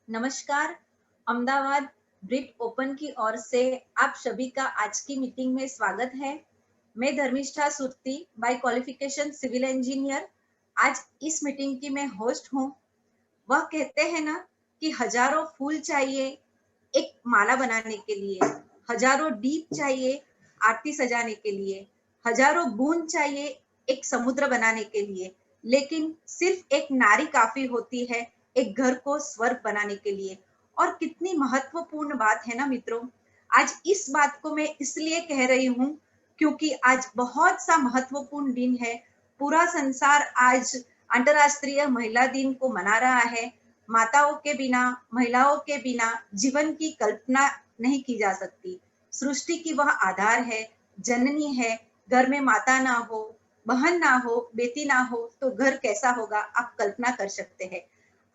नमस्कार। अहमदाबाद ब्रिट ओपन की ओर से आप सभी का आज की मीटिंग में स्वागत है। मैं Dharmishtha Surti, by qualification civil engineer, आज इस मीटिंग की मैं होस्ट हूँ। वह कहते हैं ना कि हजारों फूल चाहिए एक माला बनाने के लिए, हजारों दीप चाहिए आरती सजाने के लिए, हजारों बूंद चाहिए एक समुद्र बनाने के लिए, लेकिन सिर्फ एक नारी काफी होती है एक घर को स्वर्ग बनाने के लिए। और कितनी महत्वपूर्ण बात है ना मित्रों। आज इस बात को मैं इसलिए कह रही हूँ क्योंकि आज बहुत सा महत्वपूर्ण दिन है। पूरा संसार आज अंतर्राष्ट्रीय महिला दिन को मना रहा है। माताओं के बिना, महिलाओं के बिना जीवन की कल्पना नहीं की जा सकती। सृष्टि की वह आधार है, जननी है। घर में माता ना हो, बहन ना हो, बेटी ना हो तो घर कैसा होगा आप कल्पना कर सकते हैं।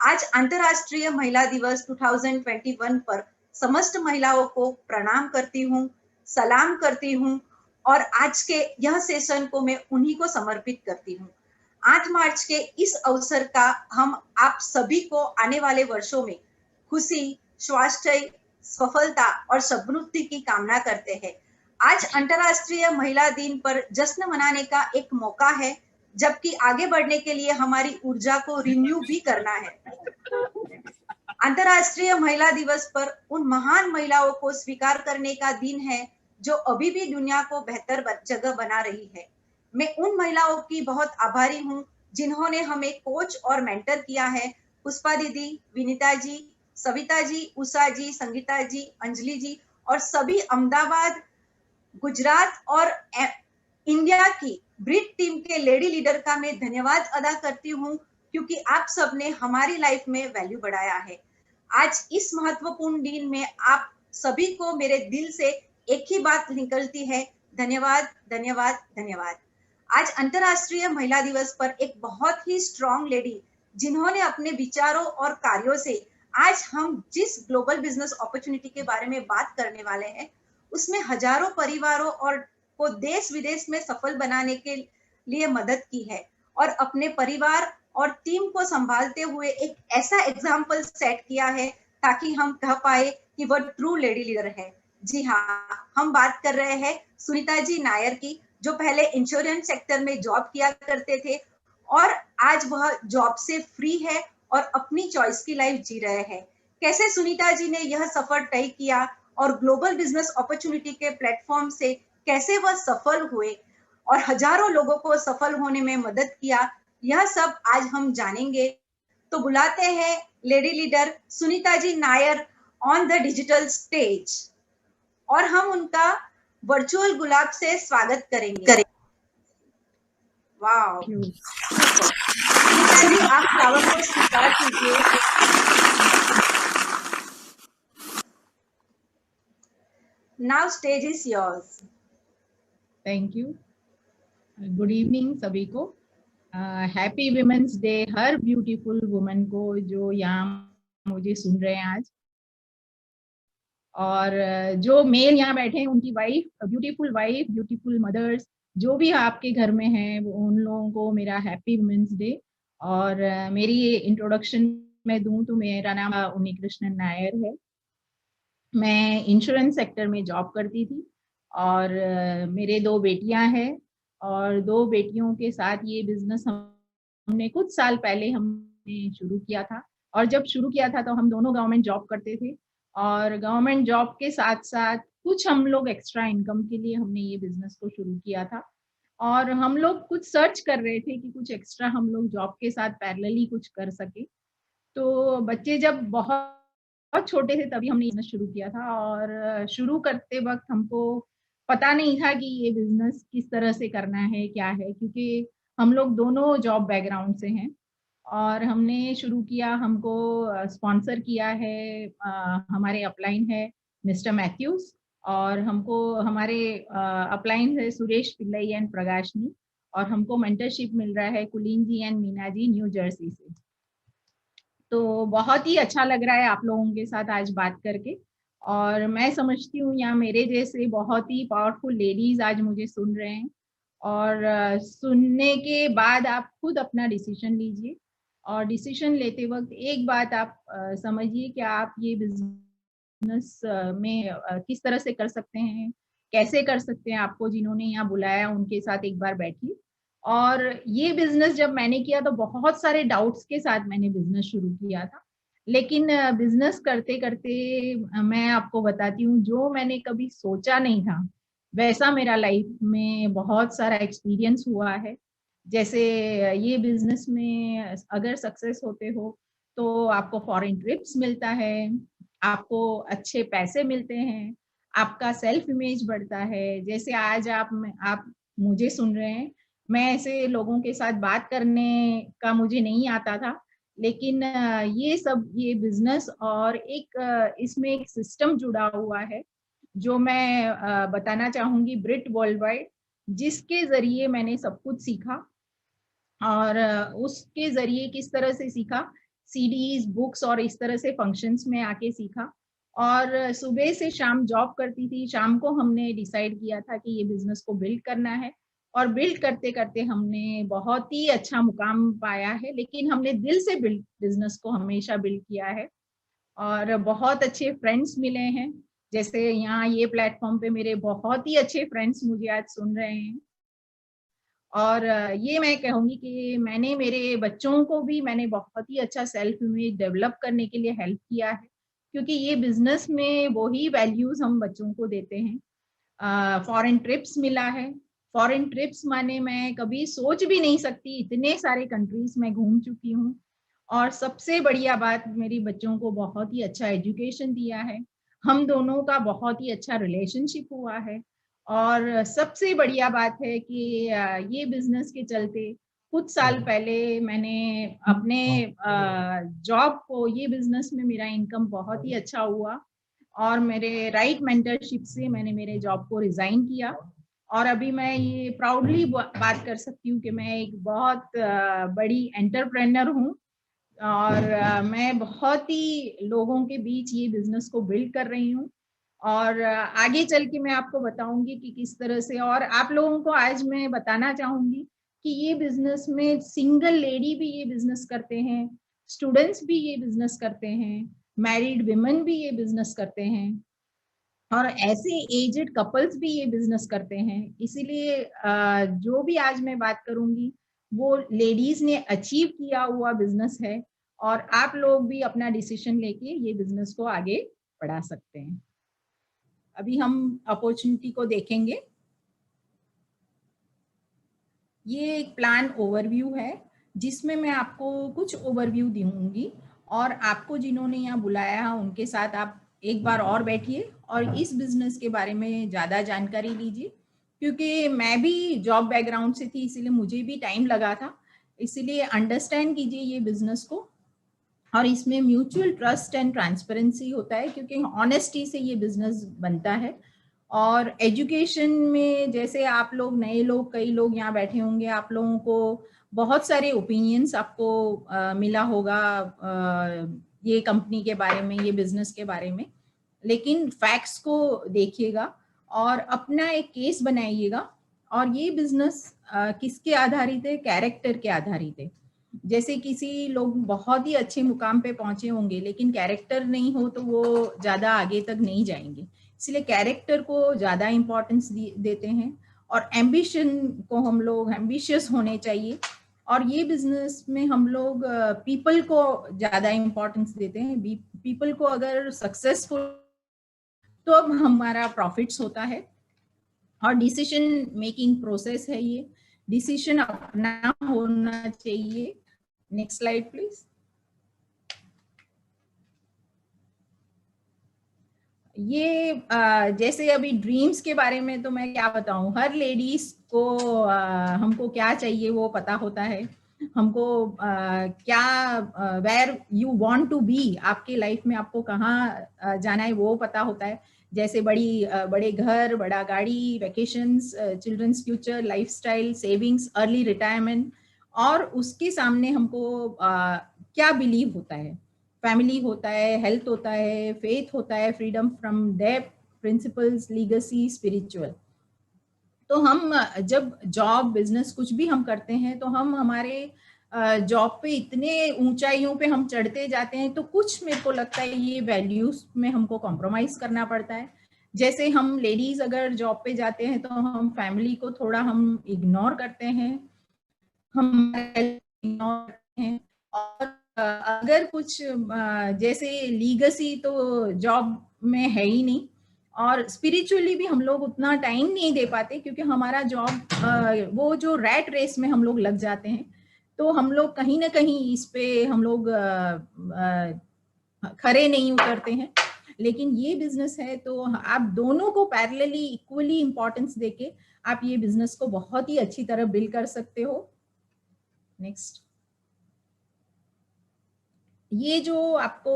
आज अंतर्राष्ट्रीय महिला दिवस 2021 पर समस्त महिलाओं को प्रणाम करती हूँ, सलाम करती हूँ और आज के यह सेशन को मैं उन्हीं को समर्पित करती हूँ। 8 मार्च के इस अवसर का हम आप सभी को आने वाले वर्षों में खुशी, स्वास्थ्य, सफलता और समृद्धि की कामना करते हैं। आज अंतर्राष्ट्रीय महिला दिन पर जश्न मनाने का एक मौका है, जबकि आगे बढ़ने के लिए हमारी ऊर्जा को रिन्यू भी करना है। अंतर्राष्ट्रीय महिला दिवस पर उन महान महिलाओं को स्वीकार करने का दिन है जो अभी भी दुनिया को बेहतर जगह बना रही है। मैं उन महिलाओं की बहुत आभारी हूँ जिन्होंने हमें कोच और मेंटर किया है। पुष्पा दीदी, विनीता जी, सविता जी, उषा जी, संगीता जी, अंजलि जी और सभी अहमदाबाद, गुजरात और इंडिया की ब्रिट टीम के लेडी लीडर का मैं धन्यवाद अदा करती हूँ क्योंकि आप सबने हमारी लाइफ में वैल्यू बढ़ाया है। आज इस महत्वपूर्ण दिन में आप सभी को मेरे दिल से एक ही बात निकलती है, धन्यवाद, धन्यवाद, धन्यवाद। आज अंतर्राष्ट्रीय महिला दिवस पर एक बहुत ही स्ट्रॉन्ग लेडी जिन्होंने अपने विचारों और कार्यों से आज हम जिस ग्लोबल बिजनेस अपॉर्चुनिटी के बारे में बात करने वाले हैं उसमें हजारों परिवारों और को देश विदेश में सफल बनाने के लिए मदद की है और अपने परिवार और टीम को संभालते हुए एक ऐसा एग्जाम्पल सेट किया है ताकि हम कह पाए कि वह ट्रू लेडी लीडर है। जी हाँ, हम बात कर रहे हैं सुनीता जी नायर की, जो पहले इंश्योरेंस सेक्टर में जॉब किया करते थे और आज वह जॉब से फ्री है और अपनी चॉइस की लाइफ जी रहे हैं। कैसे सुनीता जी ने यह सफर तय किया और ग्लोबल बिजनेस अपॉर्चुनिटी के प्लेटफॉर्म से कैसे वह सफल हुए और हजारों लोगों को सफल होने में मदद किया, यह सब आज हम जानेंगे। तो बुलाते हैं lady leader Sunita ji Nair on the digital stage और हम उनका वर्चुअल गुलाब से स्वागत करेंगे। वाह, सुनीता जी आप फ्लावर को स्वीकार कीजिए। Now stage is yours. Thank you. Good evening सभी को। हैप्पी विमेंस डे हर ब्यूटीफुल वुमेन को जो यहाँ मुझे सुन रहे हैं आज, और जो मेल यहाँ बैठे हैं उनकी वाइफ, ब्यूटीफुल मदर्स जो भी आपके घर में हैं, उन लोगों को मेरा हैप्पी वुमेंस डे। और मेरी इंट्रोडक्शन में दूं तो मेरा नाम उन्नी कृष्णन नायर है। मैं इंश्योरेंस सेक्टर में जॉब करती थी और मेरे 2 बेटियां हैं और 2 बेटियों के साथ ये बिजनेस हमने कुछ साल पहले हमने शुरू किया था। और जब शुरू किया था तो हम दोनों गवर्नमेंट जॉब करते थे और गवर्नमेंट जॉब के साथ साथ कुछ हम लोग एक्स्ट्रा इनकम के लिए हमने ये बिजनेस को शुरू किया था। और हम लोग कुछ सर्च कर रहे थे कि कुछ एक्स्ट्रा हम लोग जॉब के साथ पैरेलली कुछ कर सके। तो बच्चे जब बहुत छोटे थे तभी हमने बिजनेस शुरू किया था और शुरू करते वक्त हमको पता नहीं था कि ये बिजनेस किस तरह से करना है, क्या है, क्योंकि हम लोग दोनों जॉब बैकग्राउंड से हैं। और हमने शुरू किया, हमको स्पॉन्सर किया है हमारे अपलाइन है मिस्टर मैथ्यूज, और हमको हमारे अपलाइन है सुरेश पिल्लई एंड प्रकाशनी, और हमको मेंटरशिप मिल रहा है Kuleen ji and Meena ji New Jersey से। तो बहुत ही अच्छा लग रहा है आप लोगों के साथ आज बात करके। और मैं समझती हूँ यहाँ मेरे जैसे बहुत ही पावरफुल लेडीज आज मुझे सुन रहे हैं और सुनने के बाद आप खुद अपना डिसीजन लीजिए और डिसीजन लेते वक्त एक बात आप समझिए कि आप ये बिजनेस में किस तरह से कर सकते हैं, कैसे कर सकते हैं। आपको जिन्होंने यहाँ बुलाया उनके साथ एक बार बैठिए। और ये बिजनेस जब मैंने किया तो बहुत सारे डाउट्स के साथ मैंने बिजनेस शुरू किया था, लेकिन बिजनेस करते करते मैं आपको बताती हूँ, जो मैंने कभी सोचा नहीं था वैसा मेरा लाइफ में बहुत सारा एक्सपीरियंस हुआ है। जैसे ये बिजनेस में अगर सक्सेस होते हो तो आपको फॉरेन ट्रिप्स मिलता है, आपको अच्छे पैसे मिलते हैं, आपका सेल्फ इमेज बढ़ता है। जैसे आज आप मुझे सुन रहे हैं, मैं ऐसे लोगों के साथ बात करने का मुझे नहीं आता था, लेकिन ये बिजनेस और इसमें एक सिस्टम जुड़ा हुआ है जो मैं बताना चाहूंगी, ब्रिट वर्ल्ड वाइड, जिसके जरिए मैंने सब कुछ सीखा। और उसके जरिए किस तरह से सीखा, सीडीज, बुक्स और इस तरह से फंक्शंस में आके सीखा। और सुबह से शाम जॉब करती थी, शाम को हमने डिसाइड किया था कि ये बिजनेस को बिल्ड करना है। और बिल्ड करते करते हमने बहुत ही अच्छा मुकाम पाया है, लेकिन हमने दिल से बिल्ड बिजनेस को हमेशा बिल्ड किया है। और बहुत अच्छे फ्रेंड्स मिले हैं, जैसे यहाँ ये प्लेटफॉर्म पे मेरे बहुत ही अच्छे फ्रेंड्स मुझे आज सुन रहे हैं। और ये मैं कहूँगी कि मैंने मेरे बच्चों को भी मैंने बहुत ही अच्छा सेल्फ इमेज डेवलप करने के लिए हेल्प किया है, क्योंकि ये बिजनेस में वही वैल्यूज हम बच्चों को देते हैं। फॉरेन ट्रिप्स मिला है। फॉरेन ट्रिप्स माने मैं कभी सोच भी नहीं सकती, इतने सारे कंट्रीज में घूम चुकी हूँ। और सबसे बढ़िया बात, मेरी बच्चों को बहुत ही अच्छा एजुकेशन दिया है। हम दोनों का बहुत ही अच्छा रिलेशनशिप हुआ है। और सबसे बढ़िया बात है कि ये बिजनेस के चलते कुछ साल पहले मैंने अपने जॉब को, ये बिजनेस में मेरा इनकम बहुत ही अच्छा हुआ और मेरे राइट मेंटरशिप से मैंने मेरे जॉब को रिजाइन किया। और अभी मैं ये प्राउडली बात कर सकती हूँ कि मैं एक बहुत बड़ी एंटरप्रेन्योर हूँ। और मैं बहुत ही लोगों के बीच ये बिजनेस को बिल्ड कर रही हूँ। और आगे चल के मैं आपको बताऊंगी कि किस तरह से। और आप लोगों को आज मैं बताना चाहूंगी कि ये बिजनेस में सिंगल लेडी भी ये बिजनेस करते हैं, स्टूडेंट्स भी ये बिजनेस करते हैं, मैरिड विमेन भी ये बिजनेस करते हैं, और ऐसे एजेड कपल्स भी ये बिजनेस करते हैं। इसीलिए जो भी आज मैं बात करूंगी वो लेडीज ने अचीव किया हुआ बिजनेस है। और आप लोग भी अपना डिसीजन लेके ये बिजनेस को आगे बढ़ा सकते हैं। अभी हम अपॉर्चुनिटी को देखेंगे। ये एक प्लान ओवरव्यू है जिसमें मैं आपको कुछ ओवरव्यू दूंगी, और आपको जिन्होंने यहाँ बुलाया उनके साथ आप एक बार और बैठिए और इस बिजनेस के बारे में ज़्यादा जानकारी लीजिए। क्योंकि मैं भी जॉब बैकग्राउंड से थी, इसीलिए मुझे भी टाइम लगा था। इसीलिए अंडरस्टैंड कीजिए ये बिजनेस को। और इसमें म्यूचुअल ट्रस्ट एंड ट्रांसपेरेंसी होता है, क्योंकि ऑनेस्टी से ये बिजनेस बनता है। और एजुकेशन में जैसे आप लोग नए लोग, कई लोग यहाँ बैठे होंगे, आप लोगों को बहुत सारे ओपिनियंस आपको मिला होगा ये कंपनी के बारे में, ये बिजनेस के बारे में। लेकिन फैक्ट्स को देखिएगा और अपना एक केस बनाइएगा। और ये बिजनेस किसके आधारित है? कैरेक्टर के आधारित है। जैसे किसी लोग बहुत ही अच्छे मुकाम पे पहुंचे होंगे, लेकिन कैरेक्टर नहीं हो तो वो ज्यादा आगे तक नहीं जाएंगे। इसलिए कैरेक्टर को ज्यादा इम्पोर्टेंस देते हैं। और एम्बिशन को, हम लोग एम्बिशियस होने चाहिए। और ये बिजनेस में हम लोग पीपल को ज्यादा इम्पोर्टेंस देते हैं। पीपल को अगर सक्सेसफुल तो अब हमारा प्रॉफिट्स होता है। और डिसीजन मेकिंग प्रोसेस है ये, डिसीजन अपना होना चाहिए। Next slide please. ये जैसे अभी ड्रीम्स के बारे में तो मैं क्या बताऊं, हर लेडीज को हमको क्या चाहिए वो पता होता है। हमको क्या, where you want to be, आपके लाइफ में आपको कहाँ जाना है वो पता होता है। जैसे बड़े घर, बड़ा गाड़ी, vacations, children's future, lifestyle, savings, early retirement. और उसके सामने हमको क्या बिलीव होता है? फैमिली होता है, हेल्थ होता है, फेथ होता है, freedom from debt, principles, legacy, spiritual. तो हम जब जॉब, बिजनेस कुछ भी हम करते हैं तो हम हमारे जॉब पे इतने ऊंचाइयों पे हम चढ़ते जाते हैं, तो कुछ मेरे को लगता है ये वैल्यूज में हमको कॉम्प्रोमाइज करना पड़ता है। जैसे हम लेडीज अगर जॉब पे जाते हैं तो हम फैमिली को थोड़ा हम इग्नोर करते हैं, हम इग्नोर करते हैं, और अगर कुछ जैसे लीगसी तो जॉब में है ही नहीं, और स्पिरिचुअली भी हम लोग उतना टाइम नहीं दे पाते, क्योंकि हमारा जॉब वो जो रैट रेस में हम लोग लग जाते हैं, तो हम लोग कहीं ना कहीं इस पे हम लोग खरे नहीं उतरते हैं। लेकिन ये बिजनेस है तो आप दोनों को पैरेलली इक्वली इंपॉर्टेंस देके आप ये बिजनेस को बहुत ही अच्छी तरह बिल्ड कर सकते हो। नेक्स्ट, ये जो आपको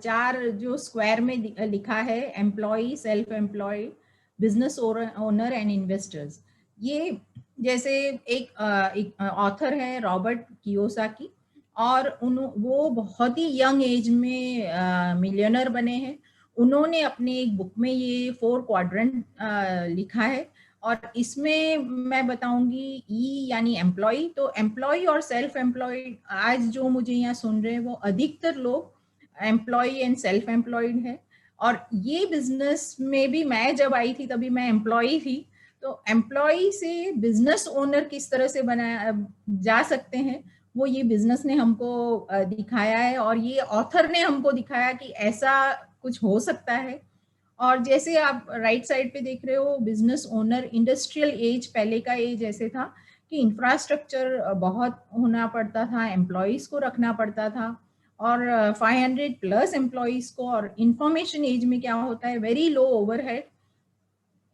चार जो स्क्वायर में लिखा है, employ, self employed, business owner and investors, ये जैसे एक ऑथर है रॉबर्ट कियोसाकी, और वो बहुत ही यंग एज में मिलियनर बने हैं। उन्होंने अपने एक बुक में ये 4 क्वाड्रेंट लिखा है, और इसमें मैं बताऊंगी ई यानी एम्प्लॉय। तो एम्प्लॉय और सेल्फ एम्प्लॉयड, आज जो मुझे यहाँ सुन रहे हैं वो अधिकतर लोग एम्प्लॉय एंड सेल्फ एम्प्लॉयड है। और ये बिजनेस में भी मैं जब आई थी तभी मैं एम्प्लॉय थी। तो एम्प्लॉय से बिजनेस ओनर किस तरह से बनाया जा सकते हैं, वो ये बिजनेस ने हमको दिखाया है, और ये ऑथर ने हमको दिखाया कि ऐसा कुछ हो सकता है। और जैसे आप राइट साइड पे देख रहे हो, बिजनेस ओनर, इंडस्ट्रियल एज, पहले का एज ऐसे था कि इंफ्रास्ट्रक्चर बहुत होना पड़ता था, एम्प्लॉयज को रखना पड़ता था, और 500 प्लस एम्प्लॉयज को। और इंफॉर्मेशन एज में क्या होता है, very low overhead,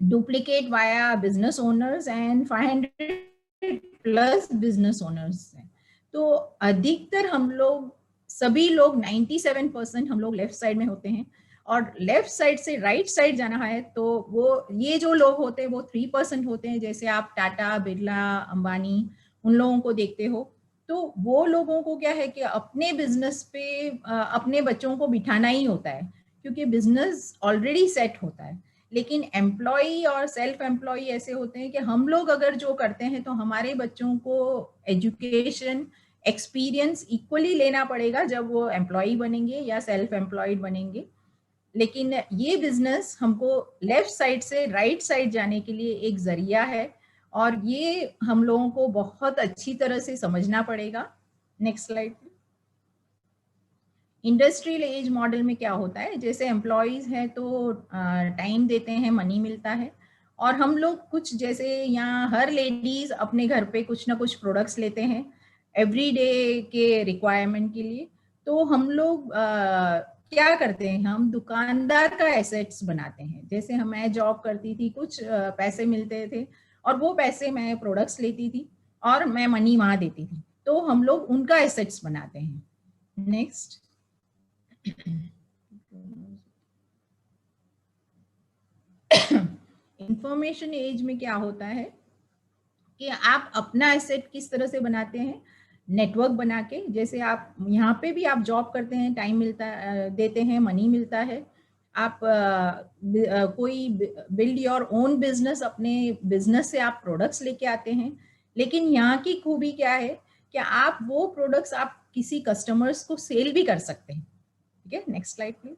duplicate via business owners and 500 plus business owners हैं। तो अधिकतर हम लोग, सभी लोग 97% हम लोग लेफ्ट साइड में होते हैं, और लेफ्ट साइड से राइट साइड जाना है तो वो ये जो लोग होते हैं वो 3% होते हैं। जैसे आप टाटा, बिरला, अंबानी, उन लोगों को देखते हो, तो वो लोगों को क्या है कि अपने बिजनेस पे अपने बच्चों को बिठाना ही होता है, क्योंकि बिजनेस ऑलरेडी सेट होता है। लेकिन एम्प्लॉय और सेल्फ एम्प्लॉय ऐसे होते हैं कि हम लोग अगर जो करते हैं तो हमारे बच्चों को एजुकेशन, एक्सपीरियंस इक्वली लेना पड़ेगा जब वो एम्प्लॉय बनेंगे या सेल्फ एम्प्लॉयड बनेंगे। लेकिन ये बिजनेस हमको लेफ्ट साइड से राइट साइड जाने के लिए एक जरिया है, और ये हम लोगों को बहुत अच्छी तरह से समझना पड़ेगा। Next slide. Industrial as model में क्या होता है, जैसे एम्प्लॉयज है तो टाइम देते हैं, मनी मिलता है, और हम लोग कुछ, जैसे यहाँ हर लेडीज अपने घर पे कुछ ना कुछ प्रोडक्ट्स लेते हैं एवरीडे के रिक्वायरमेंट के लिए। तो हम लोग क्या करते हैं, हम दुकानदार का एसेट्स बनाते हैं। जैसे मैं जॉब करती थी, कुछ पैसे मिलते थे, और वो पैसे मैं प्रोडक्ट्स लेती थी और मैं मनी वहां देती थी, तो हम लोग उनका एसेट्स बनाते हैं। नेक्स्ट। इंफॉर्मेशन एज में क्या होता है कि आप अपना एसेट किस तरह से बनाते हैं, नेटवर्क बना के। जैसे आप यहाँ पे भी आप जॉब करते हैं, टाइम मिलता देते हैं, मनी मिलता है, आप कोई बिल्ड योर ओन बिजनेस, अपने बिजनेस से आप प्रोडक्ट्स लेके आते हैं। लेकिन यहाँ की खूबी क्या है कि आप वो प्रोडक्ट्स आप किसी कस्टमर्स को सेल भी कर सकते हैं। ठीक है, नेक्स्ट स्लाइड प्लीज।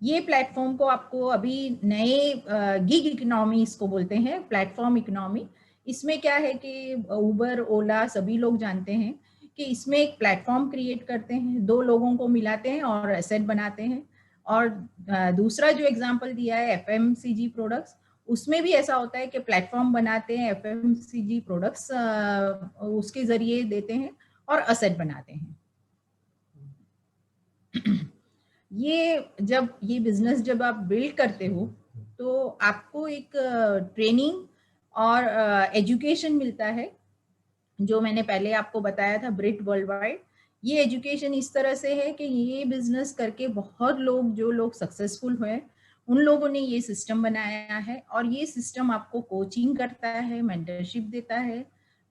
ये प्लेटफॉर्म को आपको अभी नए गिग इकोनॉमी इसको बोलते हैं, प्लेटफॉर्म इकोनॉमी। इसमें क्या है कि उबर, ओला सभी लोग जानते हैं कि इसमें एक प्लेटफॉर्म क्रिएट करते हैं, 2 लोगों को मिलाते हैं और एसेट बनाते हैं। और दूसरा जो एग्जांपल दिया है एफएमसीजी प्रोडक्ट्स, उसमें भी ऐसा होता है कि प्लेटफॉर्म बनाते हैं, एफएमसीजी प्रोडक्ट्स उसके जरिए देते हैं और एसेट बनाते हैं। ये जब ये बिजनेस जब आप बिल्ड करते हो तो आपको एक ट्रेनिंग और एजुकेशन मिलता है, जो मैंने पहले आपको बताया था, ब्रिट वर्ल्ड वाइड। ये एजुकेशन इस तरह से है कि ये बिजनेस करके बहुत लोग, जो लोग सक्सेसफुल हुए, उन लोगों ने ये सिस्टम बनाया है, और ये सिस्टम आपको कोचिंग करता है, मेंटरशिप देता है,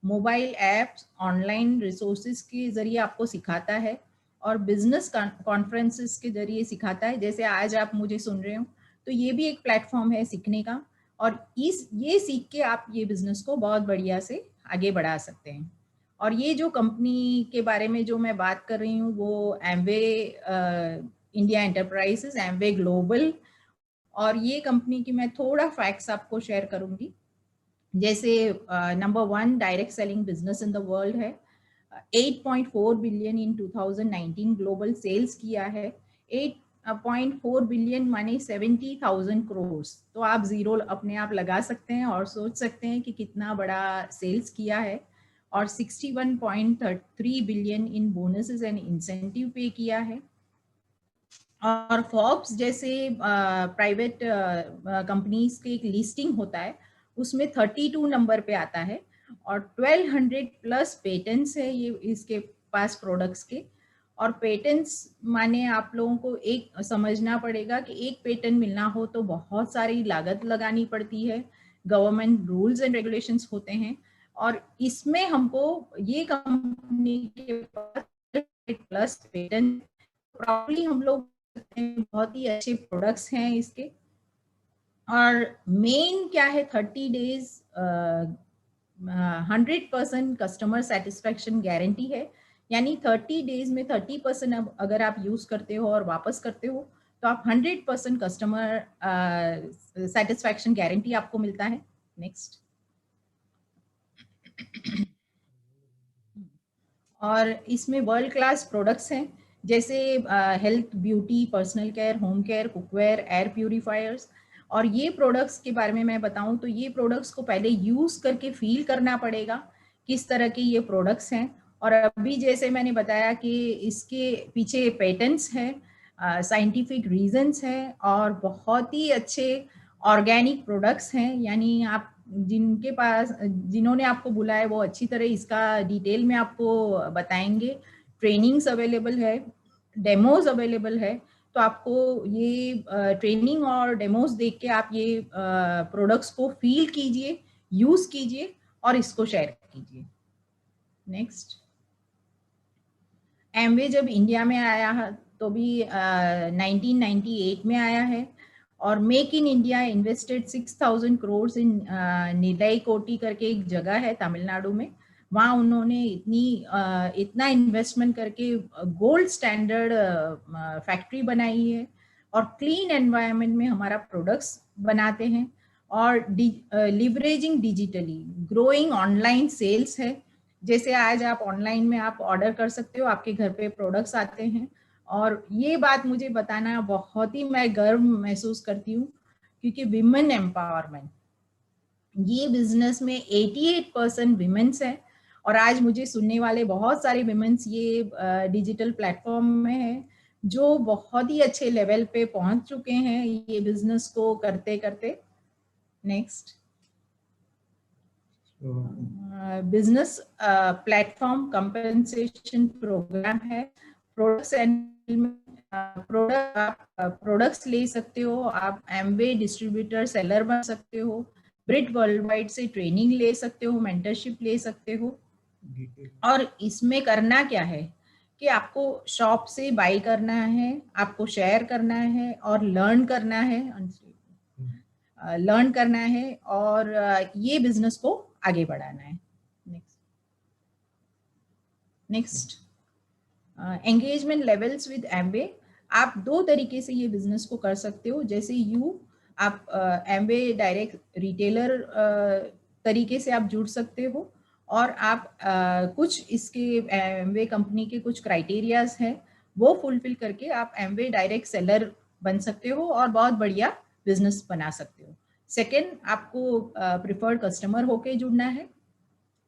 मोबाइल ऐप्स, ऑनलाइन रिसोर्सेज के जरिए आपको सिखाता है, और बिजनेस कॉन्फ्रेंसेस के जरिए सिखाता है। जैसे आज आप मुझे सुन रहे हो, तो ये भी एक प्लेटफॉर्म है सीखने का, और ये सीख के आप ये बिजनेस को बहुत बढ़िया से आगे बढ़ा सकते हैं। और ये जो कंपनी के बारे में जो मैं बात कर रही हूँ वो Amway India enterprises, Amway global. और ये कंपनी की मैं थोड़ा फैक्ट्स आपको शेयर करूंगी। जैसे number 1 direct selling business in the world है, 8.4 बिलियन इन 2019 ग्लोबल सेल्स किया है। 8.4 बिलियन माने 70,000 करोड़। तो आप जीरो अपने आप लगा सकते हैं और सोच सकते हैं कि कितना बड़ा सेल्स किया है। और 61.3 billion in bonuses and incentive पे किया है। और फॉर्ब्स जैसे प्राइवेट कंपनीज के एक लिस्टिंग होता है, उसमें 32 नंबर पे आता है और 1200 प्लस पेटेंट्स है ये इसके पास प्रोडक्ट्स के। और पेटेंट्स माने आप लोगों को एक समझना पड़ेगा कि एक पेटेंट मिलना हो तो बहुत सारी लागत लगानी पड़ती है, गवर्नमेंट रूल्स एंड रेगुलेशंस होते हैं। और इसमें हमको ये कंपनी के पास प्लस पेटेंट प्रॉब्ली हम लोग बहुत ही अच्छे प्रोडक्ट्स हैं इसके। और मेन क्या है, 30 डेज 100% कस्टमर सेटिस्फेक्शन गारंटी है। यानी 30 डेज में 30% अगर आप यूज करते हो और वापस करते हो तो आप 100% कस्टमर सेटिस्फेक्शन गारंटी आपको मिलता है। नेक्स्ट। और इसमें वर्ल्ड क्लास प्रोडक्ट्स हैं जैसे health, beauty, personal care, home care, cookware, air purifiers. और ये प्रोडक्ट्स के बारे में मैं बताऊं तो ये प्रोडक्ट्स को पहले यूज करके फील करना पड़ेगा किस तरह के ये प्रोडक्ट्स हैं। और अभी जैसे मैंने बताया कि इसके पीछे पेटेंट्स हैं, साइंटिफिक रीजंस हैं और बहुत ही अच्छे ऑर्गेनिक प्रोडक्ट्स हैं। यानी आप जिनके पास, जिन्होंने आपको बुलाया वो अच्छी तरह इसका डिटेल में आपको बताएंगे। ट्रेनिंग्स अवेलेबल है, डेमोज अवेलेबल है। तो आपको ये ट्रेनिंग और डेमोज देख के आप ये प्रोडक्ट्स को फील कीजिए, यूज कीजिए और इसको शेयर कीजिए। नेक्स्ट। एमवे जब इंडिया में आया है तो भी 1998 में आया है। और make in India invested 6,000 crore in नीलाई कोटी करके एक जगह है तमिलनाडु में। वहाँ उन्होंने इतना इन्वेस्टमेंट करके गोल्ड स्टैंडर्ड फैक्ट्री बनाई है और क्लीन एनवायरनमेंट में हमारा प्रोडक्ट्स बनाते हैं। और leveraging digitally growing online sales है। जैसे आज आप ऑनलाइन में आप ऑर्डर कर सकते हो, आपके घर पे प्रोडक्ट्स आते हैं। और ये बात मुझे बताना बहुत ही मैं गर्व महसूस करती हूँ क्योंकि विमेन एम्पावरमेंट, ये बिजनेस में 88% विमेन्स है। और आज मुझे सुनने वाले बहुत सारे विमेन्स ये डिजिटल प्लेटफॉर्म में है जो बहुत ही अच्छे लेवल पे पहुंच चुके हैं ये बिजनेस को करते करते। Next. Business platform compensation program है। प्रोडक्ट्स एंड प्रोडक्ट्स ले सकते हो आप, एमवे डिस्ट्रीब्यूटर सेलर बन सकते हो, ब्रिट वर्ल्ड वाइड से ट्रेनिंग ले सकते हो, मेंटरशिप ले सकते हो। और इसमें करना क्या है कि आपको शॉप से बाई करना है, आपको शेयर करना है और लर्न करना है और ये बिजनेस को आगे बढ़ाना है। Next. Engagement levels with Amway. आप दो तरीके से ये बिजनेस को कर सकते हो। जैसे आप एमवे डायरेक्ट रिटेलर तरीके से आप जुड़ सकते हो और आप कुछ इसके एमवे कंपनी के कुछ क्राइटेरियाज हैं वो फुलफिल करके आप एमवे डायरेक्ट सेलर बन सकते हो और बहुत बढ़िया बिजनेस बना सकते हो। सेकेंड, आपको प्रिफर्ड कस्टमर होके जुड़ना है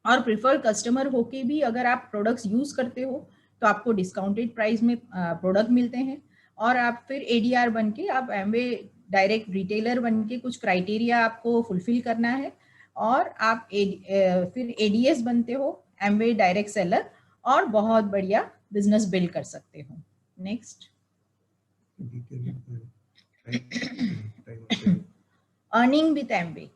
और प्रिफर्ड कस्टमर होके भी अगर आप प्रोडक्ट्स यूज करते हो तो आपको डिस्काउंटेड प्राइस में प्रोडक्ट मिलते हैं। और आप फिर एडीआर बन के आप एमवे डायरेक्ट रिटेलर बन के कुछ क्राइटेरिया आपको फुलफिल करना है और आप फिर एडीएस बनते हो, एमवे डायरेक्ट सेलर, और बहुत बढ़िया बिजनेस बिल्ड कर सकते हो। नेक्स्ट। अर्निंग विद एमवे,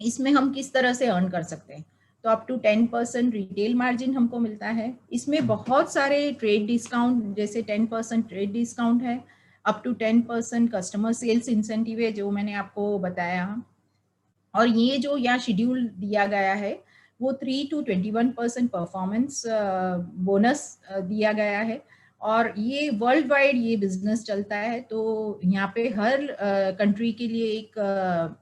इसमें हम किस तरह से अर्न कर सकते हैं। तो अप टू 10% रिटेल मार्जिन हमको मिलता है। इसमें बहुत सारे ट्रेड डिस्काउंट, जैसे 10% ट्रेड डिस्काउंट है, up to 10% customer sales incentive है जो मैंने आपको बताया। और ये जो यहाँ शेड्यूल दिया गया है वो 3 to 21% परफॉर्मेंस बोनस दिया गया है। और ये वर्ल्ड वाइड ये बिजनेस चलता है, तो यहाँ पे हर कंट्री के लिए एक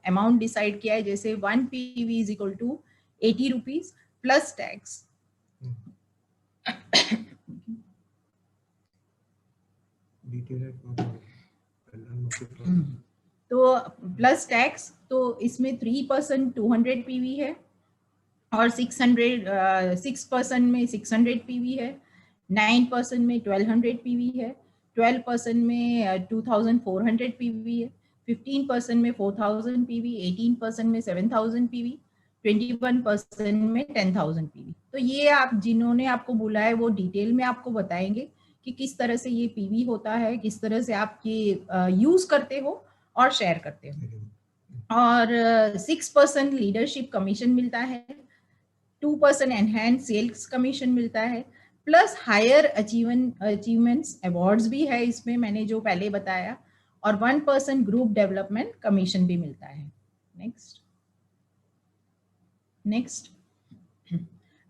अमाउंट डिसाइड किया है, जैसे 1 PV is equal to 80 rupees plus tax. तो प्लस टैक्स, तो इसमें 3% 200 PV है, और 6% में 600 PV है, 9% में 1200 PV है, 12% में 2400 PV है, 15% में 4000 PV, 18% में 7000 PV, 21% में 10,000 PV। तो ये आप जिन्होंने आपको बोला है वो डिटेल में आपको बताएंगे कि किस तरह से ये पीवी होता है, किस तरह से आप ये यूज करते हो और शेयर करते हो। और 6% लीडरशिप कमीशन मिलता है, 2% एनहांस सेल्स कमीशन मिलता है, प्लस हायर अचीवमेंट्स अवार्ड्स भी है इसमें, मैंने जो पहले बताया, और 1% ग्रुप डेवलपमेंट कमीशन भी मिलता है। Next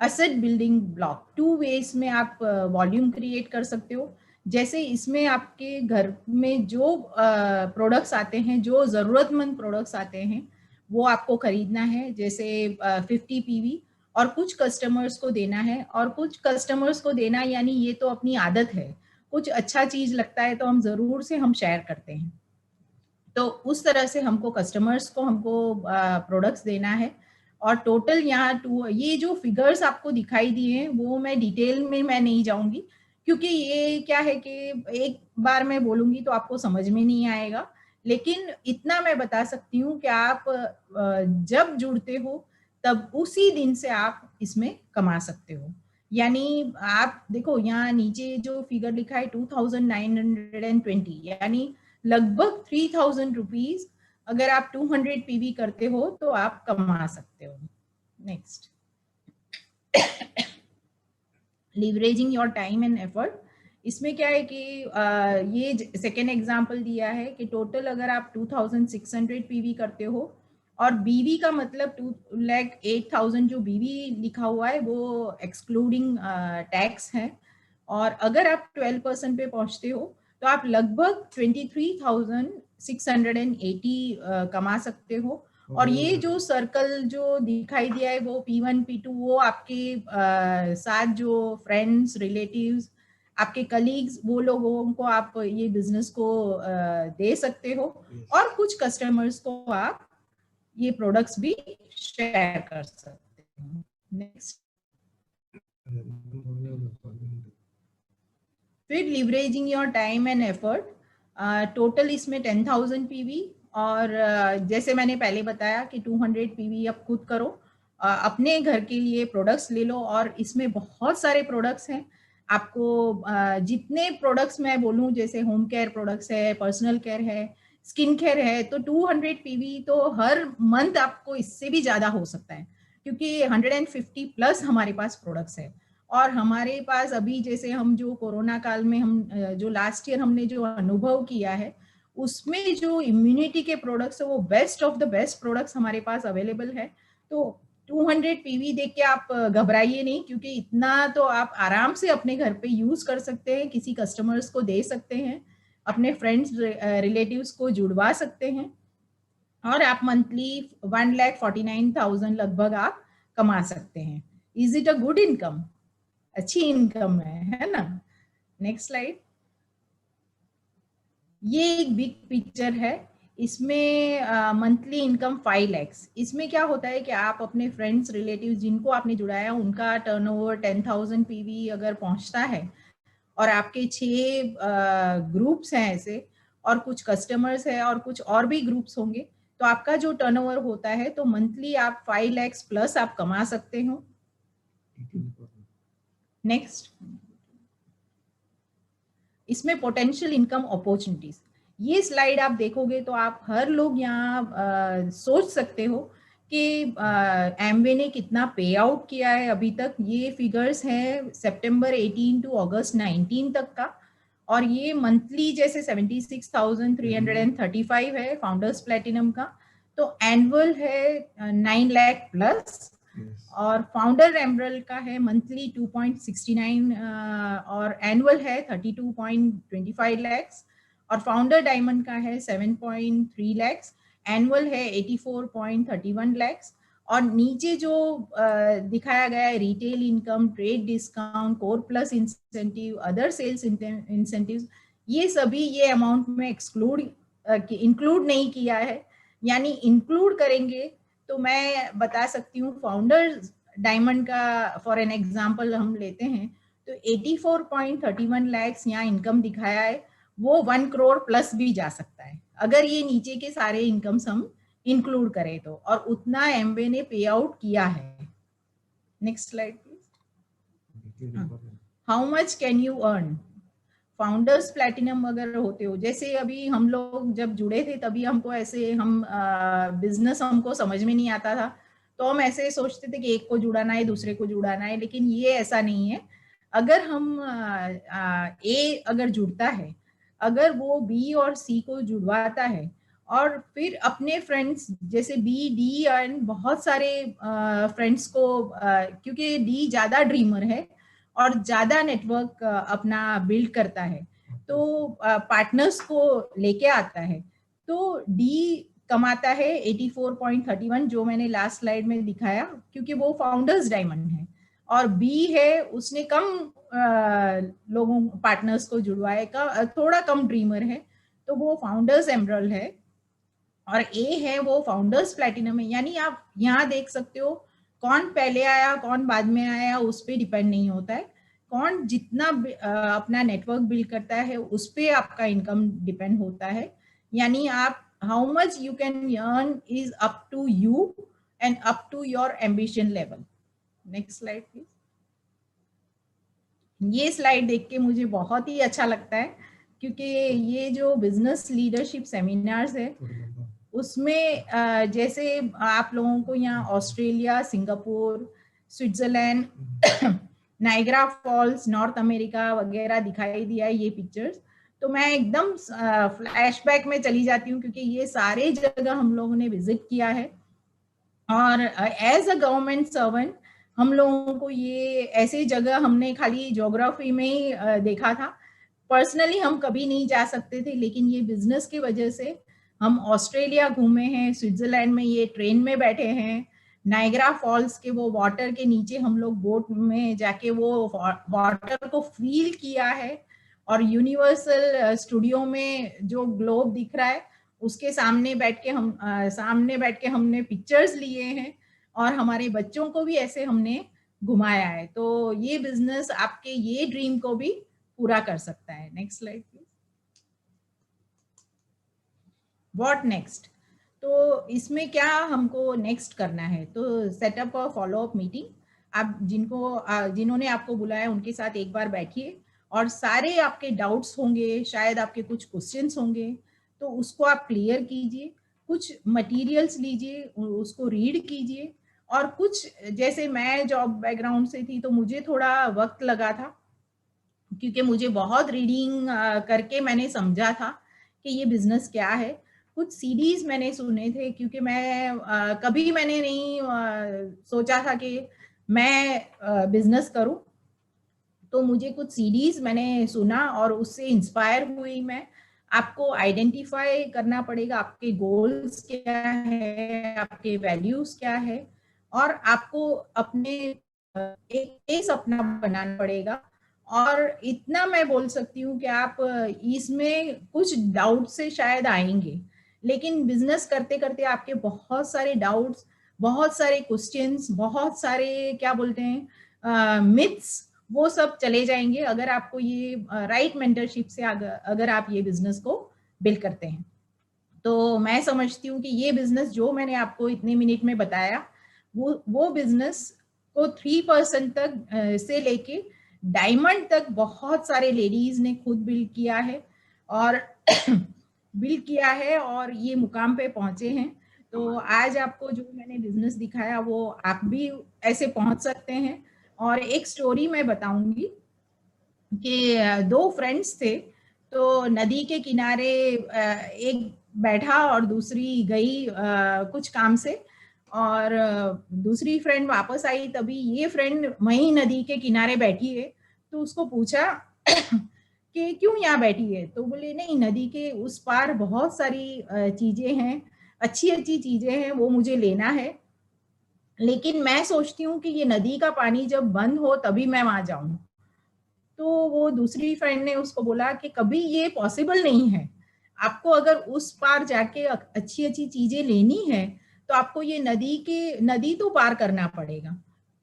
asset building block, 2 ways में आप वॉल्यूम क्रिएट कर सकते हो। जैसे इसमें आपके घर में जो प्रोडक्ट्स आते हैं, जो जरूरतमंद प्रोडक्ट्स आते हैं, वो आपको खरीदना है, जैसे 50 PV, और कुछ कस्टमर्स को देना है। और कुछ कस्टमर्स को देना यानी ये तो अपनी आदत है, कुछ अच्छा चीज लगता है तो हम जरूर से हम शेयर करते हैं, तो उस तरह से हमको कस्टमर्स को हमको प्रोडक्ट्स देना है। और टोटल यहाँ ये जो फिगर्स आपको दिखाई दिए हैं वो मैं डिटेल में मैं नहीं जाऊंगी, क्योंकि ये क्या है कि एक बार मैं बोलूंगी तो आपको समझ में नहीं आएगा। लेकिन इतना मैं बता सकती हूँ कि आप जब जुड़ते हो तब उसी दिन से आप इसमें कमा सकते हो। यानी आप देखो यहाँ नीचे जो फिगर लिखा है 2920, यानी लगभग 3000 रुपीज अगर आप 200 PV करते हो तो आप कमा सकते हो। Next, leveraging your time and effort. इसमें क्या है कि ये सेकेंड एग्जांपल दिया है कि टोटल अगर आप 2600 PV करते हो, और बीवी का मतलब 2,08,000 जो बीवी लिखा हुआ है वो एक्सक्लूडिंग टैक्स है। और अगर आप 12% पे पहुंचते हो तो आप लगभग 23,680 कमा सकते हो। और ये जो सर्कल जो दिखाई दिया है वो P1 P2, वो आपके साथ जो फ्रेंड्स रिलेटिव्स आपके कलीग्स वो लोगों को आप ये बिजनेस को दे सकते हो, और कुछ कस्टमर्स को आप ये प्रोडक्ट्स भी शेयर कर सकते हो। नेक्स्ट, फिर leveraging your time and effort, total इसमें 10,000 PV, और जैसे मैंने पहले बताया कि 200 PV आप खुद करो, अपने घर के लिए प्रोडक्ट्स ले लो, और इसमें बहुत सारे प्रोडक्ट्स हैं। आपको जितने प्रोडक्ट्स मैं बोलूं, जैसे होम केयर प्रोडक्ट्स है, पर्सनल केयर है, स्किन केयर है, तो 200 PV तो हर मंथ आपको इससे भी ज्यादा हो सकता है, क्योंकि 150 प्लस हमारे पास प्रोडक्ट्स है। और हमारे पास अभी जैसे हम जो कोरोना काल में हम जो लास्ट ईयर हमने जो अनुभव किया है, उसमें जो इम्यूनिटी के प्रोडक्ट्स है वो best of the best products हमारे पास अवेलेबल है। तो 200 PV देख के आप घबराइए नहीं, क्योंकि इतना तो आप आराम से अपने घर पे यूज कर सकते हैं, किसी कस्टमर्स को दे सकते हैं, अपने फ्रेंड्स रिलेटिव्स को जुड़वा सकते हैं, और आप मंथली 1,49,000 लगभग आप कमा सकते हैं। Is it a good income? अच्छी इनकम है ना। नेक्स्ट स्लाइड, ये एक बिग पिक्चर है, इसमें मंथली इनकम 5 लाख। इसमें क्या होता है कि आप अपने फ्रेंड्स रिलेटिव्स जिनको आपने जुड़ाया उनका टर्नओवर 10,000 PV अगर पहुंचता है, और आपके 6 ग्रुप्स हैं ऐसे, और कुछ कस्टमर्स है, और कुछ और भी ग्रुप्स होंगे, तो आपका जो टर्नओवर होता है तो मंथली आप 5 लाख प्लस आप कमा सकते हो। नेक्स्ट, इसमें पोटेंशियल इनकम अपॉर्चुनिटीज, ये स्लाइड आप देखोगे तो आप हर लोग यहाँ सोच सकते हो कि एमवे ने कितना पे आउट किया है अभी तक। ये फिगर्स हैं सितंबर 18 टू अगस्त 19 तक का, और ये मंथली जैसे 76,335 है फाउंडर्स प्लेटिनम का, तो एनुअल है 9 लाख प्लस, और फाउंडर एमरल्ड का है मंथली 2.69 और एनुअल है 32.25 लाख्स, और फाउंडर डायमंड का है 7.3 लाख्स, एनुअल है 84.31 लाख्स। और नीचे जो दिखाया गया है retail income, trade discount, core plus incentive, other sales incentive, ये सभी ये अमाउंट में इंक्लूड नहीं किया है। यानी इंक्लूड करेंगे तो मैं बता सकती हूँ फाउंडर डायमंड का फॉर एन एग्जांपल हम लेते हैं तो 84.31 लाख्स यहाँ इनकम दिखाया है, वो 1 करोड़ प्लस भी जा सकता है अगर ये नीचे के सारे इनकम्स हम इंक्लूड करें तो, और उतना एमवे ने पे आउट किया है। Next slide please. How much can you earn? Founders platinum अगर होते हो, जैसे अभी हम लोग जब जुड़े थे तभी हमको ऐसे हम बिजनेस हमको समझ में नहीं आता था, तो हम ऐसे सोचते थे कि एक को जुड़ाना है दूसरे को जुड़ाना है, लेकिन ये ऐसा नहीं है। अगर हम ए अगर जुड़ता है, अगर वो बी और सी को जुड़वाता है और फिर अपने फ्रेंड्स जैसे बी, डी एंड बहुत सारे फ्रेंड्स को, क्योंकि डी ज्यादा ड्रीमर है और ज्यादा नेटवर्क अपना बिल्ड करता है, तो पार्टनर्स को लेके आता है, तो डी कमाता है 84.31 जो मैंने लास्ट स्लाइड में दिखाया, क्योंकि वो फाउंडर्स डायमंड है। और बी है उसने कम लोगों पार्टनर्स को जुड़वाएगा, थोड़ा कम ड्रीमर है, तो वो फाउंडर्स एमरल्ड है। और ए है वो फाउंडर्स प्लैटिनम है। यानी आप यहाँ देख सकते हो कौन पहले आया कौन बाद में आया उस पर डिपेंड नहीं होता है, कौन जितना अपना नेटवर्क बिल्ड करता है उस पर आपका इनकम डिपेंड होता है। यानी आप how much you can earn is up to you and up to your ambition level. Next slide please. ये स्लाइड देख के मुझे बहुत ही अच्छा लगता है, क्योंकि ये जो बिजनेस लीडरशिप सेमिनार्स है उसमें जैसे आप लोगों को यहाँ Australia, Singapore, Switzerland, Niagara Falls, North America वगैरह दिखाई दिया है ये पिक्चर्स, तो मैं एकदम फ्लैशबैक में चली जाती हूँ, क्योंकि ये सारे जगह हम लोगों ने विजिट किया है। और एज अ गवर्नमेंट सर्वेंट हम लोगों को ये ऐसी जगह हमने खाली ज्योग्राफी में ही देखा था, पर्सनली हम कभी नहीं जा सकते थे, लेकिन ये बिजनेस की वजह से हम ऑस्ट्रेलिया घूमे हैं, स्विट्जरलैंड में ये ट्रेन में बैठे हैं, नाइग्रा फॉल्स के वो वाटर के नीचे हम लोग बोट में जाके वो वाटर को फील किया है, और यूनिवर्सल स्टूडियो में जो ग्लोब दिख रहा है उसके सामने बैठ के हमने पिक्चर्स लिए हैं, और हमारे बच्चों को भी ऐसे हमने घुमाया है। तो ये बिजनेस आपके ये ड्रीम को भी पूरा कर सकता है। Next slide please. What next? तो इसमें क्या हमको नेक्स्ट करना है, तो सेटअप अ फॉलोअप मीटिंग। आप जिन्होंने आपको बुलाया उनके साथ एक बार बैठिए, और सारे आपके डाउट्स होंगे, शायद आपके कुछ क्वेश्चंस होंगे, तो उसको आप क्लियर कीजिए। कुछ मटेरियल्स लीजिए, उसको रीड कीजिए, और कुछ जैसे मैं जॉब बैकग्राउंड से थी तो मुझे थोड़ा वक्त लगा था, क्योंकि मुझे बहुत रीडिंग करके मैंने समझा था कि ये बिजनेस क्या है। कुछ सीडीज मैंने सुने थे, क्योंकि मैं कभी मैंने नहीं सोचा था कि मैं बिजनेस करूं, तो मुझे कुछ सीडीज मैंने सुना और उससे इंस्पायर हुई मैं। आपको आइडेंटिफाई करना पड़ेगा आपके गोल्स क्या है, आपके वैल्यूज क्या है, और आपको अपने एक सपना बनाना पड़ेगा। और इतना मैं बोल सकती हूँ कि आप इसमें कुछ डाउट से शायद आएंगे, लेकिन बिजनेस करते करते आपके बहुत सारे डाउट्स, बहुत सारे क्वेश्चंस, बहुत सारे क्या बोलते हैं मिथ्स, वो सब चले जाएंगे अगर आपको ये राइट मेंटरशिप से अगर आप ये बिजनेस को बिल्ड करते हैं। तो मैं समझती हूँ कि ये बिजनेस जो मैंने आपको इतने मिनट में बताया, वो बिजनेस को 3% तक से लेके डायमंड तक बहुत सारे लेडीज ने खुद बिल्ड किया है, और और ये मुकाम पे पहुंचे हैं। तो आज आपको जो मैंने बिजनेस दिखाया वो आप भी ऐसे पहुंच सकते हैं। और एक स्टोरी मैं बताऊंगी कि 2 फ्रेंड्स थे, तो नदी के किनारे एक बैठा और दूसरी गई कुछ काम से, और दूसरी फ्रेंड वापस आई, तभी ये फ्रेंड वहीं नदी के किनारे बैठी है। तो उसको पूछा कि क्यों यहाँ बैठी है, तो बोले नहीं, नदी के उस पार बहुत सारी चीजें हैं, अच्छी अच्छी चीजें हैं, वो मुझे लेना है, लेकिन मैं सोचती हूँ कि ये नदी का पानी जब बंद हो तभी मैं वहां जाऊं। तो वो दूसरी फ्रेंड ने उसको बोला कि कभी ये पॉसिबल नहीं है, आपको अगर उस पार जाके अच्छी अच्छी चीजें लेनी है तो आपको ये नदी तो पार करना पड़ेगा,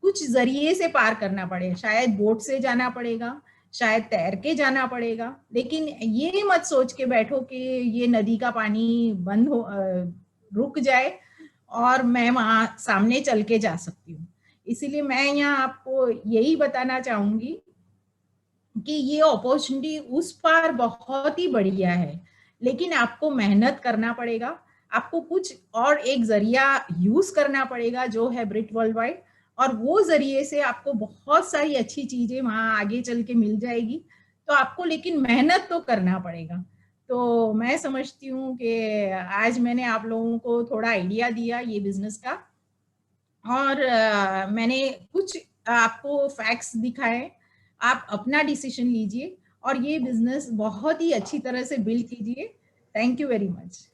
कुछ जरिए से पार करना पड़ेगा, शायद बोट से जाना पड़ेगा, शायद तैर के जाना पड़ेगा, लेकिन ये मत सोच के बैठो कि ये नदी का पानी बंद हो रुक जाए और मैं वहां सामने चल के जा सकती हूँ। इसीलिए मैं यहाँ आपको यही बताना चाहूंगी कि ये अपॉर्चुनिटी उस पार बहुत ही बढ़िया है, लेकिन आपको मेहनत करना पड़ेगा, आपको कुछ और एक जरिया यूज करना पड़ेगा जो है ब्रिट वर्ल्ड वाइड, और वो जरिए से आपको बहुत सारी अच्छी चीजें वहां आगे चल के मिल जाएगी। तो आपको लेकिन मेहनत तो करना पड़ेगा। तो मैं समझती हूँ कि आज मैंने आप लोगों को थोड़ा आइडिया दिया ये बिजनेस का, और मैंने कुछ आपको फैक्ट्स दिखाए, आप अपना डिसीजन लीजिए और ये बिजनेस बहुत ही अच्छी तरह से बिल्ड कीजिए। Thank you very much.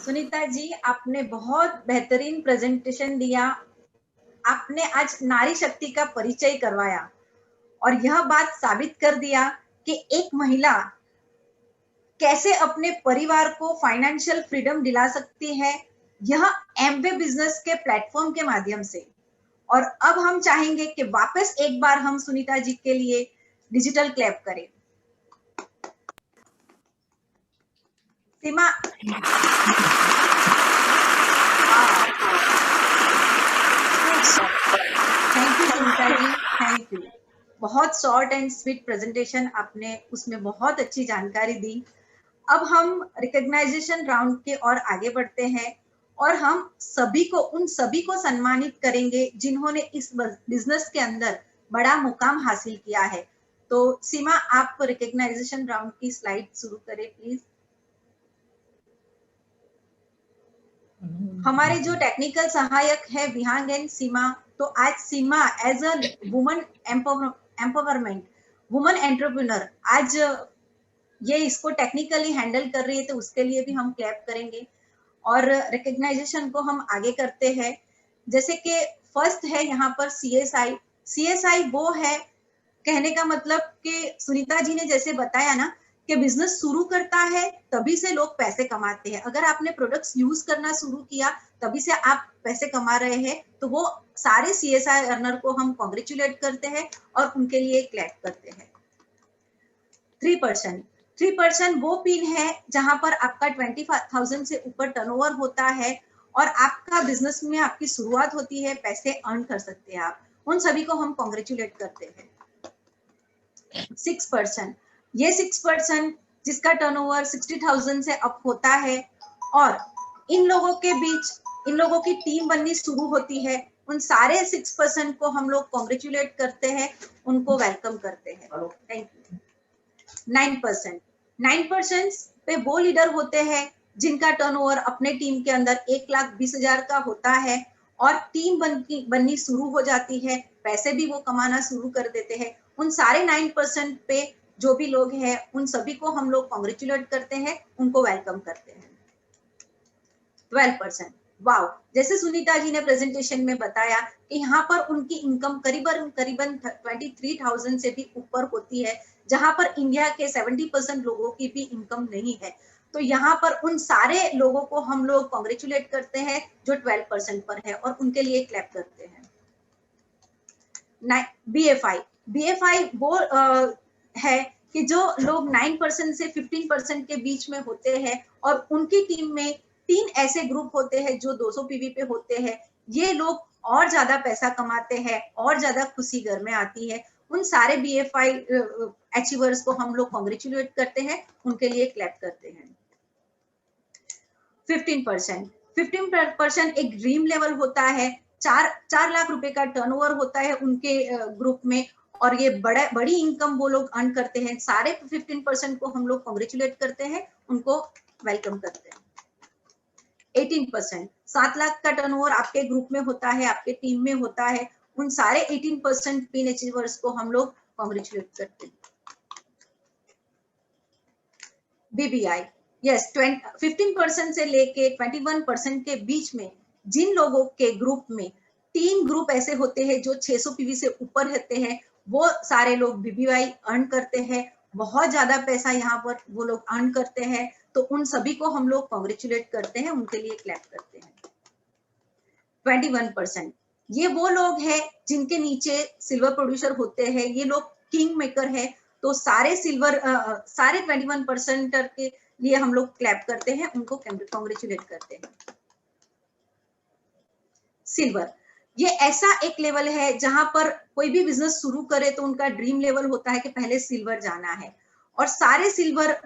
Sunita ji, आपने बहुत बेहतरीन प्रेजेंटेशन दिया। आपने आज नारी शक्ति का परिचय करवाया और यह बात साबित कर दिया कि एक महिला कैसे अपने परिवार को फाइनेंशियल फ्रीडम दिला सकती है, यह एमवे बिजनेस के प्लेटफॉर्म के माध्यम से। और अब हम चाहेंगे कि वापस एक बार हम सुनीता जी के लिए डिजिटल क्लैप करें। Seema, thank you Sunita ji, thank you. बहुत शॉर्ट एंड स्वीट प्रेजेंटेशन, आपने उसमें बहुत अच्छी जानकारी दी। अब हम रिकॉग्नाइजेशन राउंड के और आगे बढ़ते हैं और हम उन सभी को सम्मानित करेंगे जिन्होंने इस बिजनेस के अंदर बड़ा मुकाम हासिल किया है। तो सीमा, आप रिकॉग्नाइजेशन राउंड की स्लाइड शुरू करें प्लीज। हमारे जो टेक्निकल सहायक है विहांग एंड सीमा, तो आज Seema as a woman empowerment, woman entrepreneur, आज ये इसको टेक्निकली हैंडल कर रही है, तो उसके लिए भी हम क्लैप करेंगे। और रिकॉग्नाइजेशन को हम आगे करते हैं। जैसे कि फर्स्ट है यहाँ पर सीएसआई। सीएसआई वो है, कहने का मतलब कि सुनीता जी ने जैसे बताया ना कि बिजनेस शुरू करता है तभी से लोग पैसे कमाते हैं। अगर आपने प्रोडक्ट्स यूज करना शुरू किया तभी से आप पैसे कमा रहे हैं, तो वो सारे सीएसआई अर्नर को हम कॉन्ग्रेचुलेट करते हैं और उनके लिए क्लैप करते हैं। 3% वो पिन है जहां पर आपका 25,000 से ऊपर टर्नओवर होता है और आपका बिजनेस में आपकी शुरुआत होती है, पैसे अर्न कर सकते हैं आप, उन सभी को हम कॉन्ग्रेचुलेट करते हैं। 6%, ये 6% जिसका टर्नओवर 60,000 से अप होता है और इन लोगों के बीच इन लोगों की टीम बननी शुरू होती है, उन सारे 6% को हम लोग कॉन्ग्रेचुलेट करते हैं, उनको वेलकम करते हैं। Thank you. 9% पे वो लीडर होते हैं जिनका टर्नओवर अपने टीम के अंदर 1,20,000 का होता है और टीम बननी शुरू हो जाती है, पैसे भी वो कमाना शुरू कर देते हैं। उन सारे 9% पे जो भी लोग हैं उन सभी को हम लोग कॉन्ग्रेचुलेट करते हैं, उनको वेलकम करते हैं। 12%, वाओ, जैसे सुनीता जी ने प्रेजेंटेशन में बताया कि यहाँ पर उनकी इनकम करीबन 23,000 से भी ऊपर होती है, जहां पर इंडिया के 70% लोगों की भी इनकम नहीं है। तो यहाँ पर उन सारे लोगों को हम लोग कॉन्ग्रेचुलेट करते हैं जो 12% पर है और उनके लिए क्लैप करते हैं। बीएफआई वो है कि जो लोग 9% से 15% के बीच में होते हैं और उनकी टीम में 3 ऐसे ग्रुप होते हैं जो 200 पीवी पे होते हैं। ये लोग और ज्यादा पैसा कमाते हैं और ज्यादा खुशी घर में आती है। उन सारे बीएफआई अचीवर्स को हम लोग कॉन्ग्रेचुलेट करते हैं, उनके लिए क्लैप करते हैं। 15% एक ड्रीम लेवल होता है 4 लाख रुपए का टर्नओवर होता है उनके ग्रुप में, और ये बड़ी इनकम वो लोग अर्न करते हैं, सारे 15% को हम लोग कॉन्ग्रेचुलेट करते हैं, उनको वेलकम करते हैं। 18%, 7 लाख का टर्नओवर आपके ग्रुप में होता है, आपके टीम में होता है, उन सारे 18% पिन अचीवर्स को हम लोग कॉन्ग्रेचुलेट करते हैं। बीबीआई, यस, 15% से लेके 21% के बीच में जिन लोगों के ग्रुप में 3 ग्रुप ऐसे होते हैं जो 600 पीवी से ऊपर रहते हैं, वो सारे लोग बीबीआई अर्न करते हैं, बहुत ज्यादा पैसा यहाँ पर वो लोग अर्न करते हैं, तो उन सभी को हम लोग कॉन्ग्रेचुलेट करते हैं, उनके लिए क्लैप करते हैं। 21%, ये वो लोग हैं जिनके नीचे सिल्वर प्रोड्यूसर होते हैं, ये लोग किंग मेकर है, तो सारे 21% के लिए हम लोग क्लैप करते हैं, उनको कॉन्ग्रेचुलेट करते हैं। सिल्वर, ये ऐसा एक लेवल है जहां पर कोई भी बिजनेस शुरू करे तो उनका ड्रीम लेवल होता है कि पहले सिल्वर जाना है, और सारे सिल्वर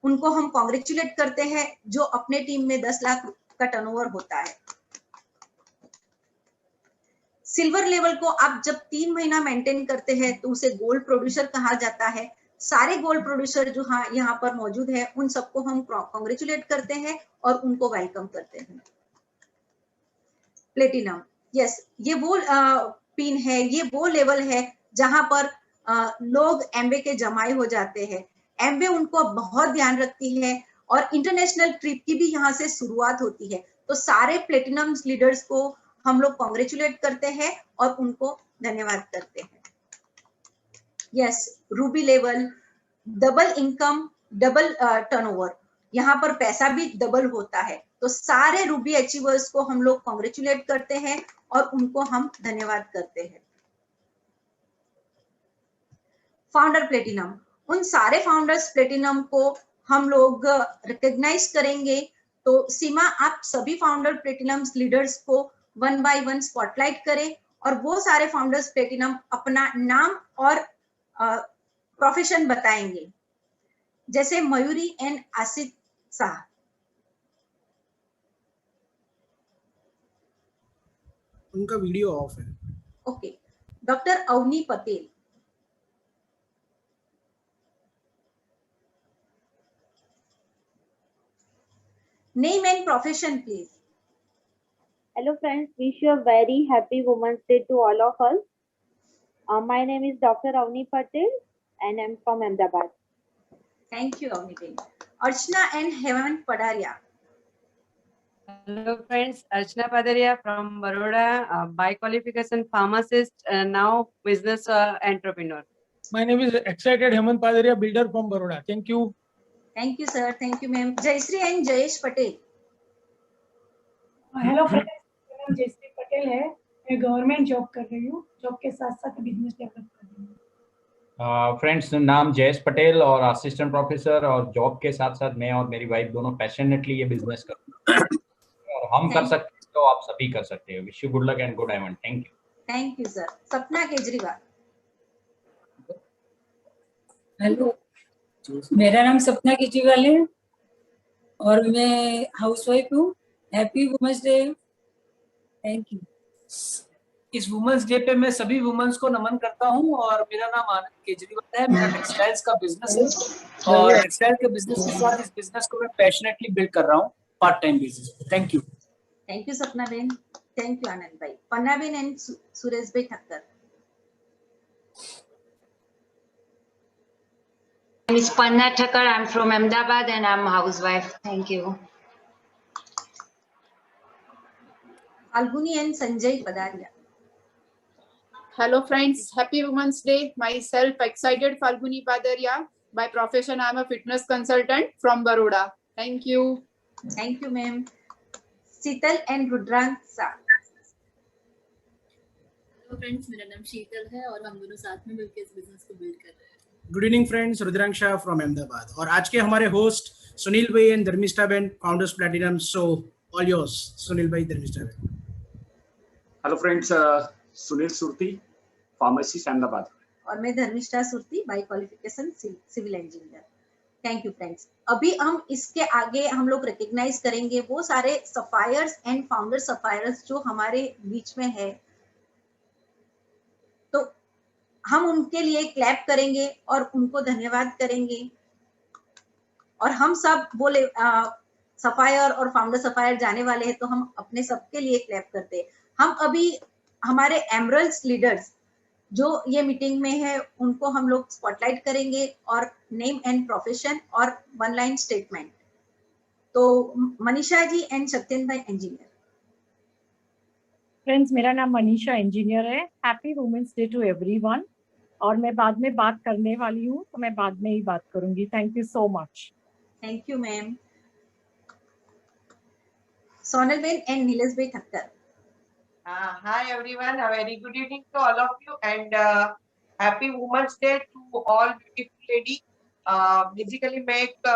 उनको हम कॉन्ग्रेचुलेट करते हैं जो अपने टीम में 10 लाख का टर्नओवर होता है। सिल्वर लेवल को आप जब 3 महीना मेंटेन करते हैं तो उसे गोल्ड प्रोड्यूसर कहा जाता है। सारे गोल्ड प्रोड्यूसर जो यहाँ पर मौजूद है उन सबको हम कॉन्ग्रेचुलेट करते हैं और उनको वेलकम करते हैं। प्लेटिनम, यस, ये वो पिन है, ये वो लेवल है जहां पर लोग एमवे के जमाए हो जाते हैं। एमवे उनको बहुत ध्यान रखती है और इंटरनेशनल ट्रिप की भी यहाँ से शुरुआत होती है, तो सारे प्लेटिनम लीडर्स को हम लोग कॉन्ग्रेचुलेट करते हैं और उनको धन्यवाद करते हैं। Yes, Ruby level, double income, double turnover, यहाँ पर पैसा भी डबल होता है, तो सारे रूबी अचीवर्स को हम लोग कॉन्ग्रेचुलेट करते हैं और उनको हम धन्यवाद करते हैं। फाउंडर प्लेटिनम, उन सारे फाउंडर्स प्लेटिनम को हम लोग रिकॉग्नाइज करेंगे, तो सीमा आप सभी फाउंडर प्लेटिनम लीडर्स को 1 बाय 1 स्पॉटलाइट करें और वो सारे फाउंडर्स प्लेटिनम अपना नाम और प्रोफेशन बताएंगे। जैसे मयूरी एंड आसिफ शाह। उनका वीडियो ऑफ है। Okay, doctor Avni Patel. Name and profession please. Hello friends, wish you a very happy Women's Day to all of us. My name is Dr. Avni Patel and I'm from Ahmedabad. Thank you, Avni. Archana and Hemant Padaria. Hello friends, Archana Padaria from Baroda, by qualification pharmacist, now business entrepreneur. My name is excited Hemant Padaria, builder from Baroda. Thank you. Thank you sir, thank you ma'am. Jayashree and Jayesh Patel. Hello friends, मेरा नाम जयश्री पटेल है, मैं government job कर रही हूँ, job के साथ साथ बिजनेस डेवलप कर रही हूँ। फ्रेंड्स, नाम जयेश पटेल और असिस्टेंट प्रोफेसर, और जॉब के साथ साथ मैं और मेरी वाइफ दोनों पैशनेटली ये बिजनेस करते हैं और हम कर सकते हैं तो आप सभी कर सकते हैं। Wish you good luck and good diamond. Thank you sir. सपना केजरीवाल। हेलो, मेरा नाम सपना केजरीवाल है और मैं हाउसवाइफ हूँ। Happy women's day. Thank you. इस वुमेन्स डे पे मैं सभी वुमेन्स को नमन करता हूँ और मेरा नाम आनंद केजरीवाल है। मेरा टेक्सटाइल्स का बिजनेस है और टेक्सटाइल के बिजनेस के साथ इस बिजनेस को मैं पैशनेटली बिल्ड कर रहा हूँ पार्ट टाइम बेसिस पे। थैंक यू सपना बेन। थैंक यू आनंद भाई। पन्ना बेन एंड सुरेश भाई Thakkar. My name is Panna Thakkar. I'm from Ahmedabad and I'm a housewife. Thank you. Falguni and Sanjay Padaria. Hello friends, happy Women's Day. Myself excited Falguni Padaria. By profession I am a fitness consultant from Baroda. Thank you. Thank you ma'am. Sital and Rudransa. Hello friends, मेरा नाम शीतल है और हम दोनों साथ में मिलकर इस बिजनेस को बिल्ड कर रहे हैं। Good evening friends, Rudransha from Ahmedabad. और आज के हमारे host Sunil bhai and Dharmishtha ben, founders platinum. So all yours, Sunil bhai, Dharmishtha ben. Hello friends, Sunil Surti, pharmacist Ahmedabad. और मैं Dharmishtha Surti, by qualification civil engineer. Thank you friends. अभी हम इसके आगे हम लोग रिकग्नाइज करेंगे वो सारे सफायर्स एंड फाउंडर सफायर्स जो हमारे बीच में है, तो हम उनके लिए क्लैप करेंगे और उनको धन्यवाद करेंगे। और हम सब बोले सफायर और फाउंडर सफायर जाने वाले हैं, तो हम अपने सबके लिए क्लैप करते हैं। हम अभी हमारे एमरल्ड्स लीडर्स जो ये मीटिंग में है उनको हम लोग स्पॉटलाइट करेंगे और नेम एंड प्रोफेशन और 1 लाइन स्टेटमेंट। तो मनीषा जी एंड सत्येंद्र भाई इंजीनियर। फ्रेंड्स, मेरा नाम मनीषा इंजीनियर है। Happy women's day to everyone. और मैं बाद में बात करने वाली हूँ, तो मैं बाद में ही बात करूंगी। Thank you so much. Thank you ma'am. Sonal Ben and Nilesh भाई Thakkar. Hi everyone, a very good evening to all of you and happy Women's Day to all beautiful lady. Basically मैं एक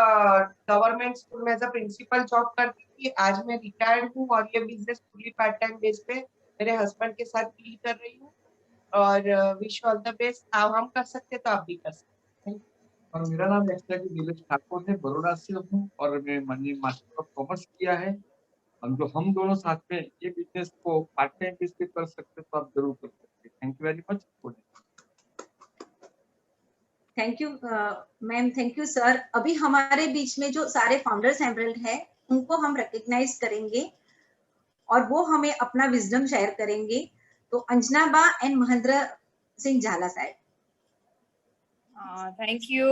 गवर्नमेंट स्कूल में एज अ प्रिंसिपल जॉब करती थी। आज मैं retired हूँ और ये बिजनेस पूरी पार्ट टाइम बेस पे मेरे हस्बैंड के साथ डील कर रही हूँ और विश ऑल द बेस्ट। हम कर सकते तो आप भी कर सकते हैं। और मेरा नाम एक्चुअली नीलेश ठाकुर है, बड़ौदा से हूँ और मैंने मास्टर ऑफ कॉमर्स किया है। हम दोनों साथ में ये बिजनेस को पार्ट टाइम बेस पे कर सकते तो आप जरूर कर सकते। Thank you very much. Thank you ma'am, thank you sir. अभी हमारे बीच में जो सारे फाउंडर्स एमरल्ड है उनको हम रिकग्नाइज करेंगे और वो हमें अपना विजडम शेयर करेंगे। तो अंजना बा and Mahendra Singh Jhala Sahab. Thank you.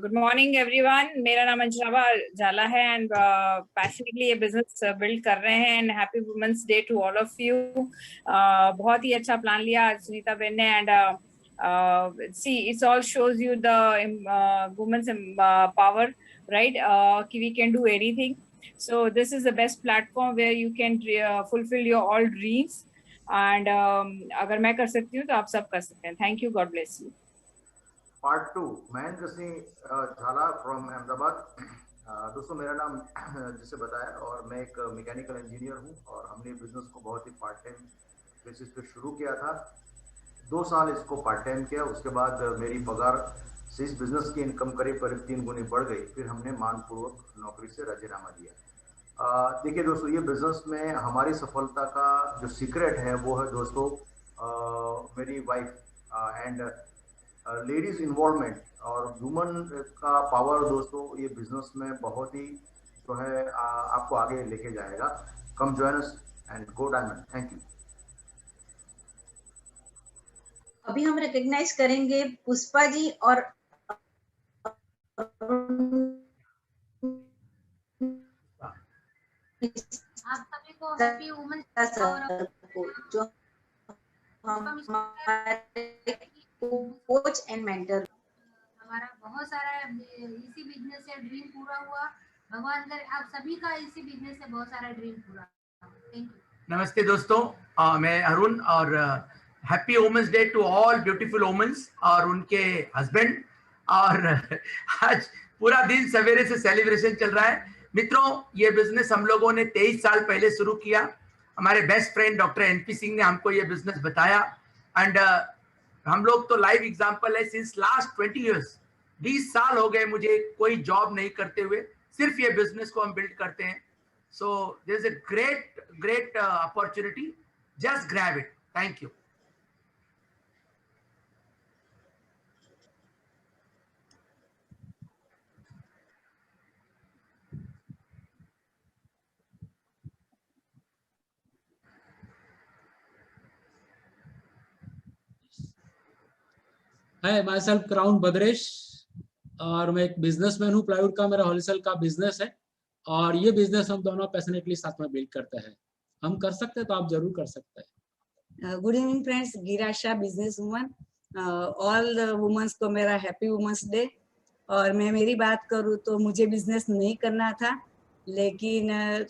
Good morning everyone. मेरा नाम अंजना जाला है एंड पैशनेटली ये बिजनेस बिल्ड कर रहे हैं। And happy women's day to all of you. बहुत ही अच्छा प्लान लिया सुनीता बेन ने and see it all shows you the women's power, right? We can do anything, so this is the best platform where you can fulfill your all dreams and अगर मैं कर सकती हूँ तो आप सब कर सकते हैं। Thank you, God bless you. Part 2 Mahendra Singh झाला फ्रॉम अहमदाबाद। दोस्तों मेरा नाम जिसे बताया और मैं एक मैकेनिकल इंजीनियर हूँ और हमने बिजनेस को बहुत ही पार्ट टाइम बेसिस पे शुरू किया था। 2 साल इसको पार्ट टाइम किया, उसके बाद मेरी पगार से इस बिजनेस की इनकम करीब 3 गुनी बढ़ गई। फिर हमने मानपूर्वक नौकरी से राजीनामा दिया। देखिए दोस्तों, ये बिजनेस में हमारी सफलता का जो सीक्रेट है वो है दोस्तों मेरी वाइफ एंड लेडीज इन्वॉल्वमेंट और वुमन का पावर। दोस्तों ये बिजनेस में बहुत ही जो है आपको आगे लेके जाएगा। Come join us and go diamond. Thank you. अभी हम रिकग्नाइज करेंगे पुष्पा जी और आप सभी को हैप्पी वुमेन्स डे। जो कोच एंड मेंटर। हमारा बहुत सारा इसी बिजनेस से ड्रीम पूरा हुआ। भगवान करे आप सभी का इसी बिजनेस से बहुत सारा ड्रीम पूरा। Thank you. नमस्ते दोस्तों, मैं अरुण और happy women's day to all beautiful womens और उनके हस्बैंड। और आज पूरा दिन सवेरे से सेलिब्रेशन चल रहा है। मित्रों, ये बिजनेस हम लोगों ने 23 साल पहले शुरू किया। हमारे best friend doctor NP Singh ने हमको ये बिजनेस बताया एंड हम लोग तो लाइव एग्जांपल है। सिंस लास्ट 20 इयर्स, 20 साल हो गए मुझे कोई जॉब नहीं करते हुए, सिर्फ ये बिजनेस को हम बिल्ड करते हैं। So there is a great opportunity, just grab it. Thank you. Hi my self crown Bhadresh और मैं एक बिजनेसमैन हूँ। प्लाईवुड का मेरा होलसेल का बिजनेस है और ये बिजनेस हम दोनों पैशनेटली साथ में बिल्ड करते हैं। हम कर सकते हैं तो आप जरूर कर सकते हैं। Good evening friends, Girasha business woman. All women's को मेरा हैप्पी वुमेन्स डे। और मैं मेरी बात करूँ तो मुझे बिजनेस नहीं करना था, लेकिन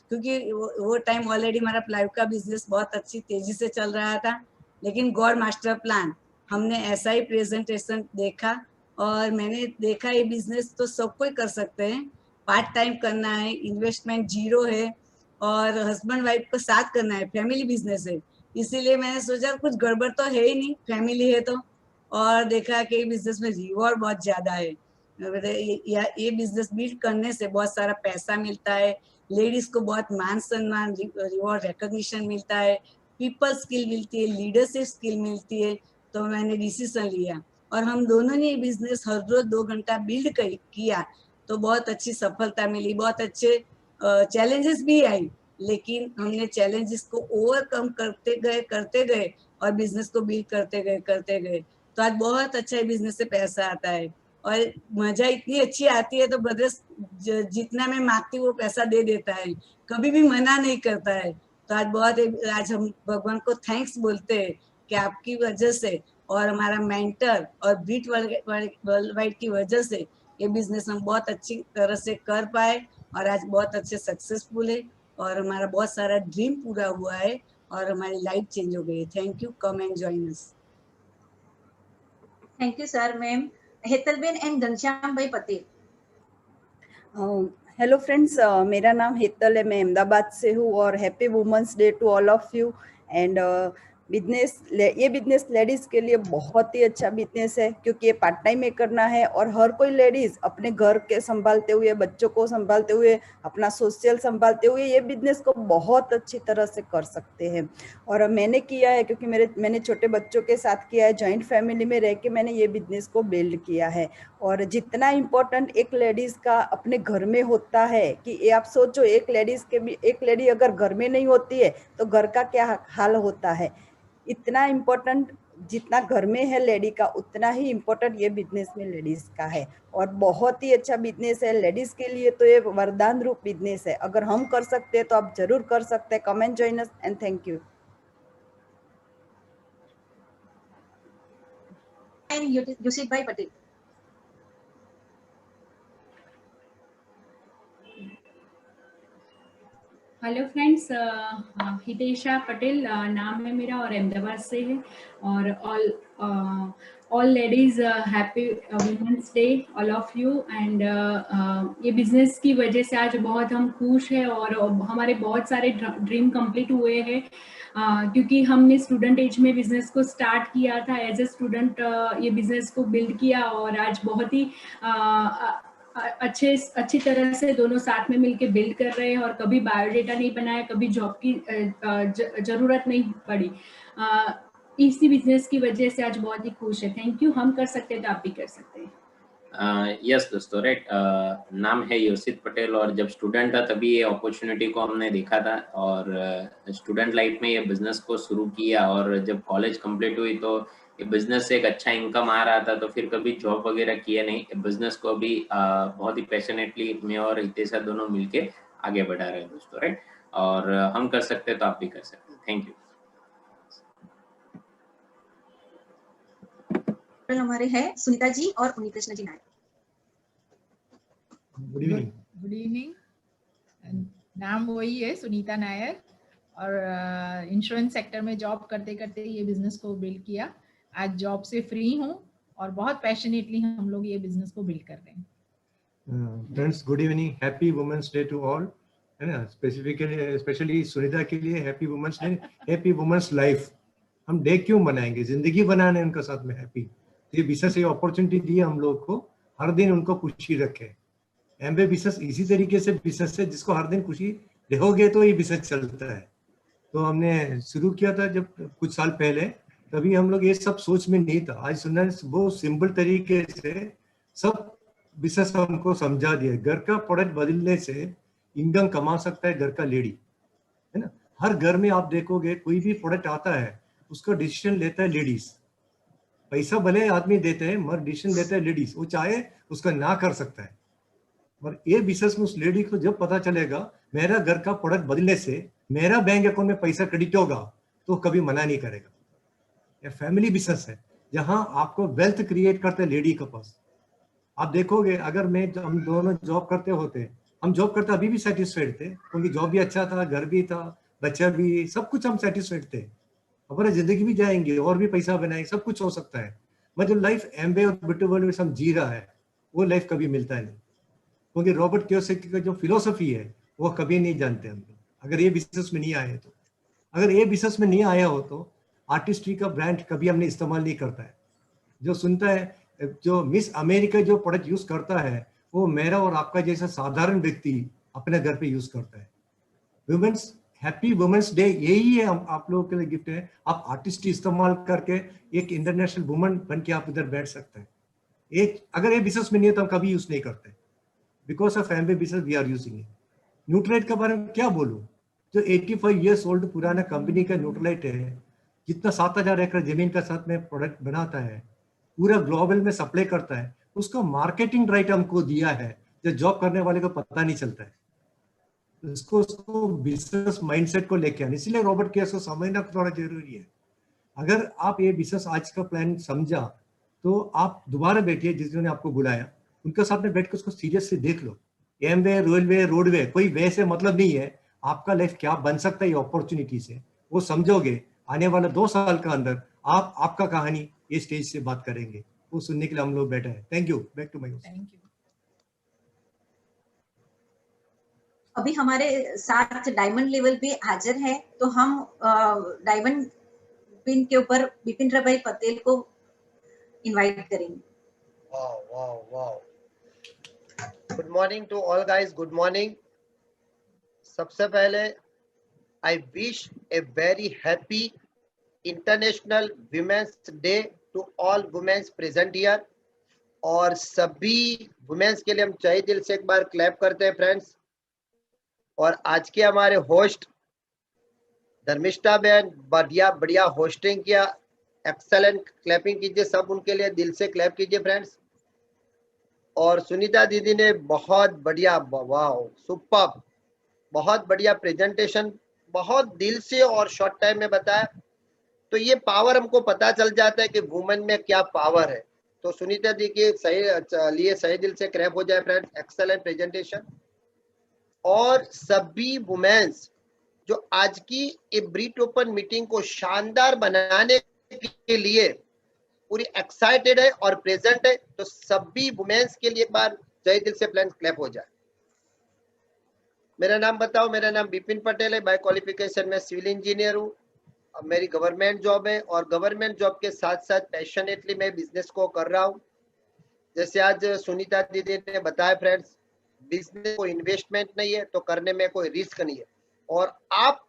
क्योंकि वो टाइम ऑलरेडी हमारा प्लाईवुड का बिजनेस बहुत अच्छी तेजी से चल रहा था, लेकिन गॉड मास्टर प्लान हमने ऐसा ही प्रेजेंटेशन देखा और मैंने देखा ये बिजनेस तो सब कोई कर सकते हैं। पार्ट टाइम करना है, इन्वेस्टमेंट जीरो है और हस्बैंड वाइफ को साथ करना है, फैमिली बिजनेस है। इसीलिए मैंने सोचा कुछ गड़बड़ तो है ही नहीं, फैमिली है तो। और देखा कि बिजनेस में रिवॉर्ड बहुत ज़्यादा है ये बिजनेस बिल्ड करने से बहुत सारा पैसा मिलता है, लेडीज को बहुत मान सम्मान, रिवॉर्ड, रिकॉग्निशन मिलता है, पीपल स्किल मिलती है, लीडरशिप स्किल मिलती है। तो मैंने डिसीजन लिया और हम दोनों ने बिजनेस हर रोज 2 घंटा बिल्ड किया, तो बहुत अच्छी सफलता मिली, बहुत अच्छे चैलेंजेस भी आई, लेकिन हमने चैलेंजेस को ओवरकम करते गए और बिजनेस को बिल्ड करते गए। तो आज बहुत अच्छा बिजनेस से पैसा आता है और मजा इतनी अच्छी आती है। तो ब्रदर्स जितना मैं मांगती हूँ वो पैसा दे देता है, कभी भी मना नहीं करता है। तो आज हम भगवान को थैंक्स बोलते हैं कि आपकी वजह से और हमारा मेंटर और बीट वर्ल्ड वाइड की वजह से ये बिजनेस हम बहुत अच्छी तरह से कर पाए और आज बहुत अच्छे सक्सेसफुल है और हमारा बहुत सारा ड्रीम पूरा हुआ है और हमारी लाइफ चेंज हो गई है। Thank you, come and join us. Thank you sir. Ma'am Hetalben and Ghanshyam भाई पटेल। हेलो फ्रेंड्स, मेरा नाम हेतल है, मैं अहमदाबाद से हूँ और happy women's day to all of you. And ये बिजनेस लेडीज के लिए बहुत ही अच्छा बिजनेस है क्योंकि ये पार्ट टाइम में करना है और हर कोई लेडीज अपने घर के संभालते हुए, बच्चों को संभालते हुए, अपना सोशल संभालते हुए ये बिजनेस को बहुत अच्छी तरह से कर सकते हैं। और मैंने किया है क्योंकि मैंने छोटे बच्चों के साथ किया है, जॉइंट फैमिली में रह के मैंने ये बिजनेस को बिल्ड किया है। और जितना इम्पोर्टेंट एक लेडीज का अपने घर में होता है कि ये आप सोचो, एक लेडी अगर घर में नहीं होती है तो घर का क्या हाल होता है। इतना इम्पोर्टेंट जितना घर में है लेडी का, उतना ही इम्पोर्टेंट ये बिजनेस में लेडीज का है और बहुत ही अच्छा बिजनेस है लेडीज के लिए। तो ये वरदान रूप बिजनेस है, अगर हम कर सकते हैं तो आप जरूर कर सकते हैं। Come and join us and thank you. Yusuf भाई पटेल। हेलो फ्रेंड्स, हितेशा पटेल नाम है मेरा और अहमदाबाद से है। और all ladies happy women's day all of you. And ये बिजनेस की वजह से आज बहुत हम खुश हैं और हमारे बहुत सारे ड्रीम कंप्लीट हुए हैं क्योंकि हमने स्टूडेंट एज में बिजनेस को स्टार्ट किया था। एज ए स्टूडेंट ये बिजनेस को बिल्ड किया और आज बहुत ही अच्छी तरह से दोनों साथ में मिलके बिल्ड कर रहे हैं और कभी बायोडेटा नहीं बनाया, कभी जॉब की जरूरत नहीं पड़ी। इसी बिजनेस की वजह से आज बहुत ही खुश है। Thank you. हम कर सकते हैं तो आप भी कर सकते हैं। यस दोस्तों, राइट। नाम है यूसुफ पटेल और जब स्टूडेंट था तभी ये अपॉर्चुनिटी को हमने देखा था और स्टूडेंट लाइफ में ये बिजनेस को शुरू किया और जब कॉलेज कंप्लीट हुई तो ये बिजनेस से एक अच्छा इनकम आ रहा था तो फिर कभी जॉब वगैरह किया नहीं। बिजनेस को भी बहुत ही पैशनेटली मैं और हितेशा दोनों मिलके आगे बढ़ा रहे हैं दोस्तों, राइट। और हम कर सकते हैं तो आप भी कर सकते हैं। Thank you. हमारे हैं सुनीता जी और उन्नी कृष्ण जी नायक। Good evening. नाम वही है सुनीता नायर और इंश्योरेंस सेक्टर में जॉब करते करते ये बिजनेस को बिल्ड किया। आज जॉब से फ्री हूँ और बहुत पैशनेटली हम लोग ये बिजनेस को बिल्ड कर रहे हैं। Friends, good evening, happy women's day to all, है ना। स्पेशली सुनीता के लिए happy women's day, happy women's life. हम डे क्यों मनाएंगे, जिंदगी बनाने उनके साथ में हैप्पी। ये बिजनेस ये अपॉर्चुनिटी दी हम लोग को, हर दिन उनको खुशी रखे। एमबे बिजनेस इसी तरीके से बिजनेस है जिसको हर दिन खुशी रहोगे तो ये बिजनेस चलता है। तो हमने शुरू किया था जब कुछ साल पहले, तभी हम लोग ये सब सोच में नहीं था। आज सुनना वो सिंपल तरीके से सब बिजनेस हमको समझा दिया। घर का प्रोडक्ट बदलने से इनकम कमा सकता है घर का लेडी, है ना। हर घर में आप देखोगे कोई भी प्रोडक्ट आता है उसका डिसीजन लेता है लेडीज। पैसा भले आदमी देते हैं मगर डिसीजन लेता है लेडीज। वो चाहे उसका ना कर सकता है, मगर ये बिजनेस में उस लेडी को जब पता चलेगा मेरा घर का प्रोडक्ट बदलने से मेरा बैंक अकाउंट में पैसा क्रेडिट होगा तो कभी मना नहीं करेगा। ये फैमिली बिजनेस है जहां आपको वेल्थ क्रिएट करते हैं लेडी के पास। आप देखोगे अगर हम दोनों जॉब करते होते, हम जॉब करते अभी भी सेटिस्फाइड थे क्योंकि जॉब भी अच्छा था, घर भी था, बच्चा भी, सब कुछ हम सेटिस्फाइड थे। हमारा जिंदगी भी जाएंगे और भी पैसा बनाएंगे, सब कुछ हो सकता है। मगर जो लाइफ एम्बे और बिटू वर्ल्ड में हम जी रहा है वो लाइफ कभी मिलता है नहीं, क्योंकि रॉबर्ट कियोसाकी का जो फिलोसफी है वो कभी नहीं जानते हम लोग। अगर ये बिजनेस में नहीं आए तो, अगर ये बिजनेस में नहीं आया हो तो आर्टिस्ट्री का ब्रांड कभी हमने इस्तेमाल नहीं करता है। जो सुनता है जो मिस अमेरिका जो प्रोडक्ट यूज करता है वो मेरा और आपका जैसा साधारण व्यक्ति अपने घर पे यूज करता है। वुमेन्स हैप्पी वुमेन्स डे यही है, हम आप लोगों के लिए गिफ्ट है। आप आर्टिस्ट इस्तेमाल करके एक इंटरनेशनल वुमन बन के आप इधर बैठ सकते हैं। एक अगर ये बिजनेस में नहीं है तो हम कभी यूज नहीं करते। Because of Amway business we are using it. Nutrilite के बारे में क्या बोलूं, जो 85 ईयर्स ओल्ड पुराना कंपनी का न्यूट्रलाइट है, जितना 7000 एकड़ जमीन का साथ में प्रोडक्ट बनाता है, पूरा ग्लोबल में सप्लाई करता है, उसका मार्केटिंग राइट हमको दिया है जो जॉब करने वाले को पता नहीं चलता है। उसको बिजनेस माइंडसेट को लेके आना, इसीलिए रॉबर्ट केस को समझना थोड़ा जरूरी है। अगर आप ये बिजनेस आज का प्लान समझा तो आप दोबारा बैठिए, जिन्होंने आपको बुलाया उनके साथ में बैठ के उसको सीरियसली देख लो। एमवे, रेलवे, रोडवे कोई वे से मतलब नहीं है। आपका लाइफ क्या बन सकता है ये अपॉर्चुनिटी से, वो समझोगे। आने वाला 2 साल का अंदर आप आपका कहानी ये स्टेज से बात करेंगे, वो सुनने के लिए हम लोग बैठे हैं। Thank you. Back to my host. Thank you. अभी हमारे साथ डायमंड लेवल पे हाजिर है, तो हम डायमंड पिन के ऊपर बिपिन भाई पटेल को इनवाइट करेंगे। Wow. Good morning to all guys, good morning. सबसे पहले I wish a very happy international women's day to all womens present here. और सभी वुमेन्स के लिए हम चाहे दिल से एक बार क्लैप करते हैं फ्रेंड्स। और आज के हमारे होस्ट धर्मिष्ठा बहन बढ़िया होस्टिंग किया, एक्सेलेंट। क्लैपिंग कीजिए सब उनके लिए, दिल से क्लैप कीजिए फ्रेंड्स। और सुनीता दीदी ने बहुत बढ़िया, वाओ सुपर्ब, बहुत बढ़िया प्रेजेंटेशन, बहुत दिल से और शॉर्ट टाइम में बताया। तो ये पावर हमको पता चल जाता है कि वुमेन में क्या पावर है। तो सुनीता दी के लिए सही दिल से क्लैप हो जाए फ्रेंड्स, एक्सेलेंट प्रेजेंटेशन। और सभी वुमेन्स जो आज की ये ब्रीट ओपन मीटिंग को शानदार बनाने के लिए पूरी एक्साइटेड है और प्रेजेंट है, तो सभी वुमेन्स के लिए एक बार जय दिल से प्लान क्लैप हो जाए। मेरा नाम बताओ। मेरा नाम बिपिन पटेल है। बाय क्वालिफिकेशन में सिविल इंजीनियर हूँ। अब मेरी गवर्नमेंट जॉब है और गवर्नमेंट जॉब के साथ साथ पैशनेटली मैं बिजनेस को कर रहा हूँ। जैसे आज सुनीता दीदी ने बताया फ्रेंड्स, बिजनेस को इन्वेस्टमेंट नहीं है तो करने में कोई रिस्क नहीं है। और आप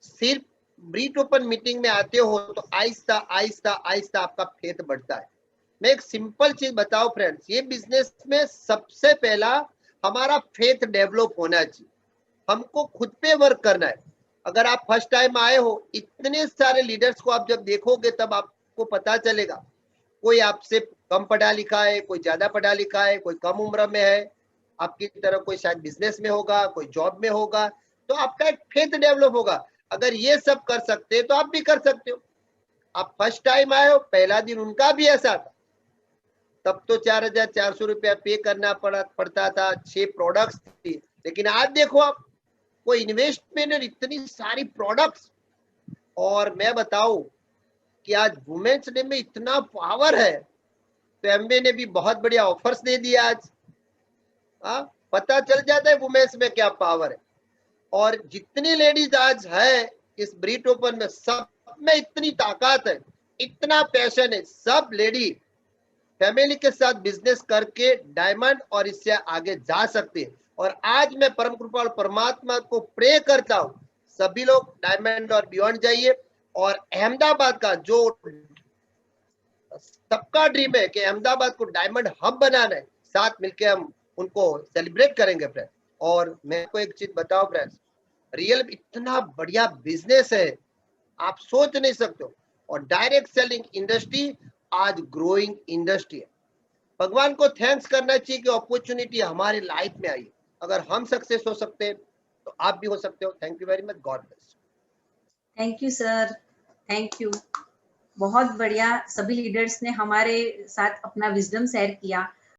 सिर्फ ब्रीट ओपन मीटिंग में आते हो तो आहिस्ता आहिस्ता आहिस्ता आपका फेथ बढ़ता है। मैं एक सिंपल चीज बताऊं फ्रेंड्स, ये बिजनेस में सबसे पहला हमारा फेथ डेवलप होना चाहिए। हमको खुद पे वर्क करना है। अगर आप फर्स्ट टाइम आए हो, इतने सारे लीडर्स को आप जब देखोगे तब आपको पता चलेगा, कोई आपसे कम पढ़ा लिखा है, कोई ज्यादा पढ़ा लिखा है, कोई कम उम्र में है आपकी तरह, कोई शायद बिजनेस में होगा, कोई जॉब में होगा। तो आपका एक फेथ डेवलप होगा। अगर ये सब कर सकते हैं तो आप भी कर सकते हो। आप फर्स्ट टाइम आए हो, पहला दिन उनका भी ऐसा था, तब तो 4400 रुपया पे करना पड़ता था, 6 प्रोडक्ट्स थी। लेकिन आज देखो आप, कोई इन्वेस्टमेंट और इतनी सारी प्रोडक्ट्स। और मैं बताऊं कि आज वुमेन्स डे में इतना पावर है, तो एमबे ने भी बहुत बढ़िया ऑफर्स दे दिया आज। पता चल जाता है वुमेन्स में क्या पावर है। और जितनी लेडीज आज है इस ब्रीट ओपन में, सब में इतनी ताकत है, इतना पैशन है। सब लेडी फैमिली के साथ बिजनेस करके डायमंड और इससे आगे जा सकते हैं। और आज मैं परम कृपाल परमात्मा को प्रे करता हूँ, सभी लोग डायमंड और बियॉन्ड जाइए। और अहमदाबाद का जो सबका ड्रीम है कि अहमदाबाद को डायमंड हब बनाना है, साथ मिलके हम उनको सेलिब्रेट करेंगे फ्रेंड्स। और मैं को एक चीज बताओ फ्रेंड्स, रियल इतना बढ़िया बिजनेस है, आप सोच नहीं सकते हो। और डायरेक्ट सेलिंग इंडस्ट्री आज ग्रोइंग इंडस्ट्री है। भगवान को थैंक्स करना चाहिए कि अपॉर्चुनिटी हमारी लाइफ में आई। अगर हम सक्सेस हो सकते हैं तो आप भी हो सकते हो। Thank you very much, God bless. Thank you sir, thank you. बहुत बढ़िया, सभी लीडर्स ने हमारे साथ अपना विजडम शेयर किया।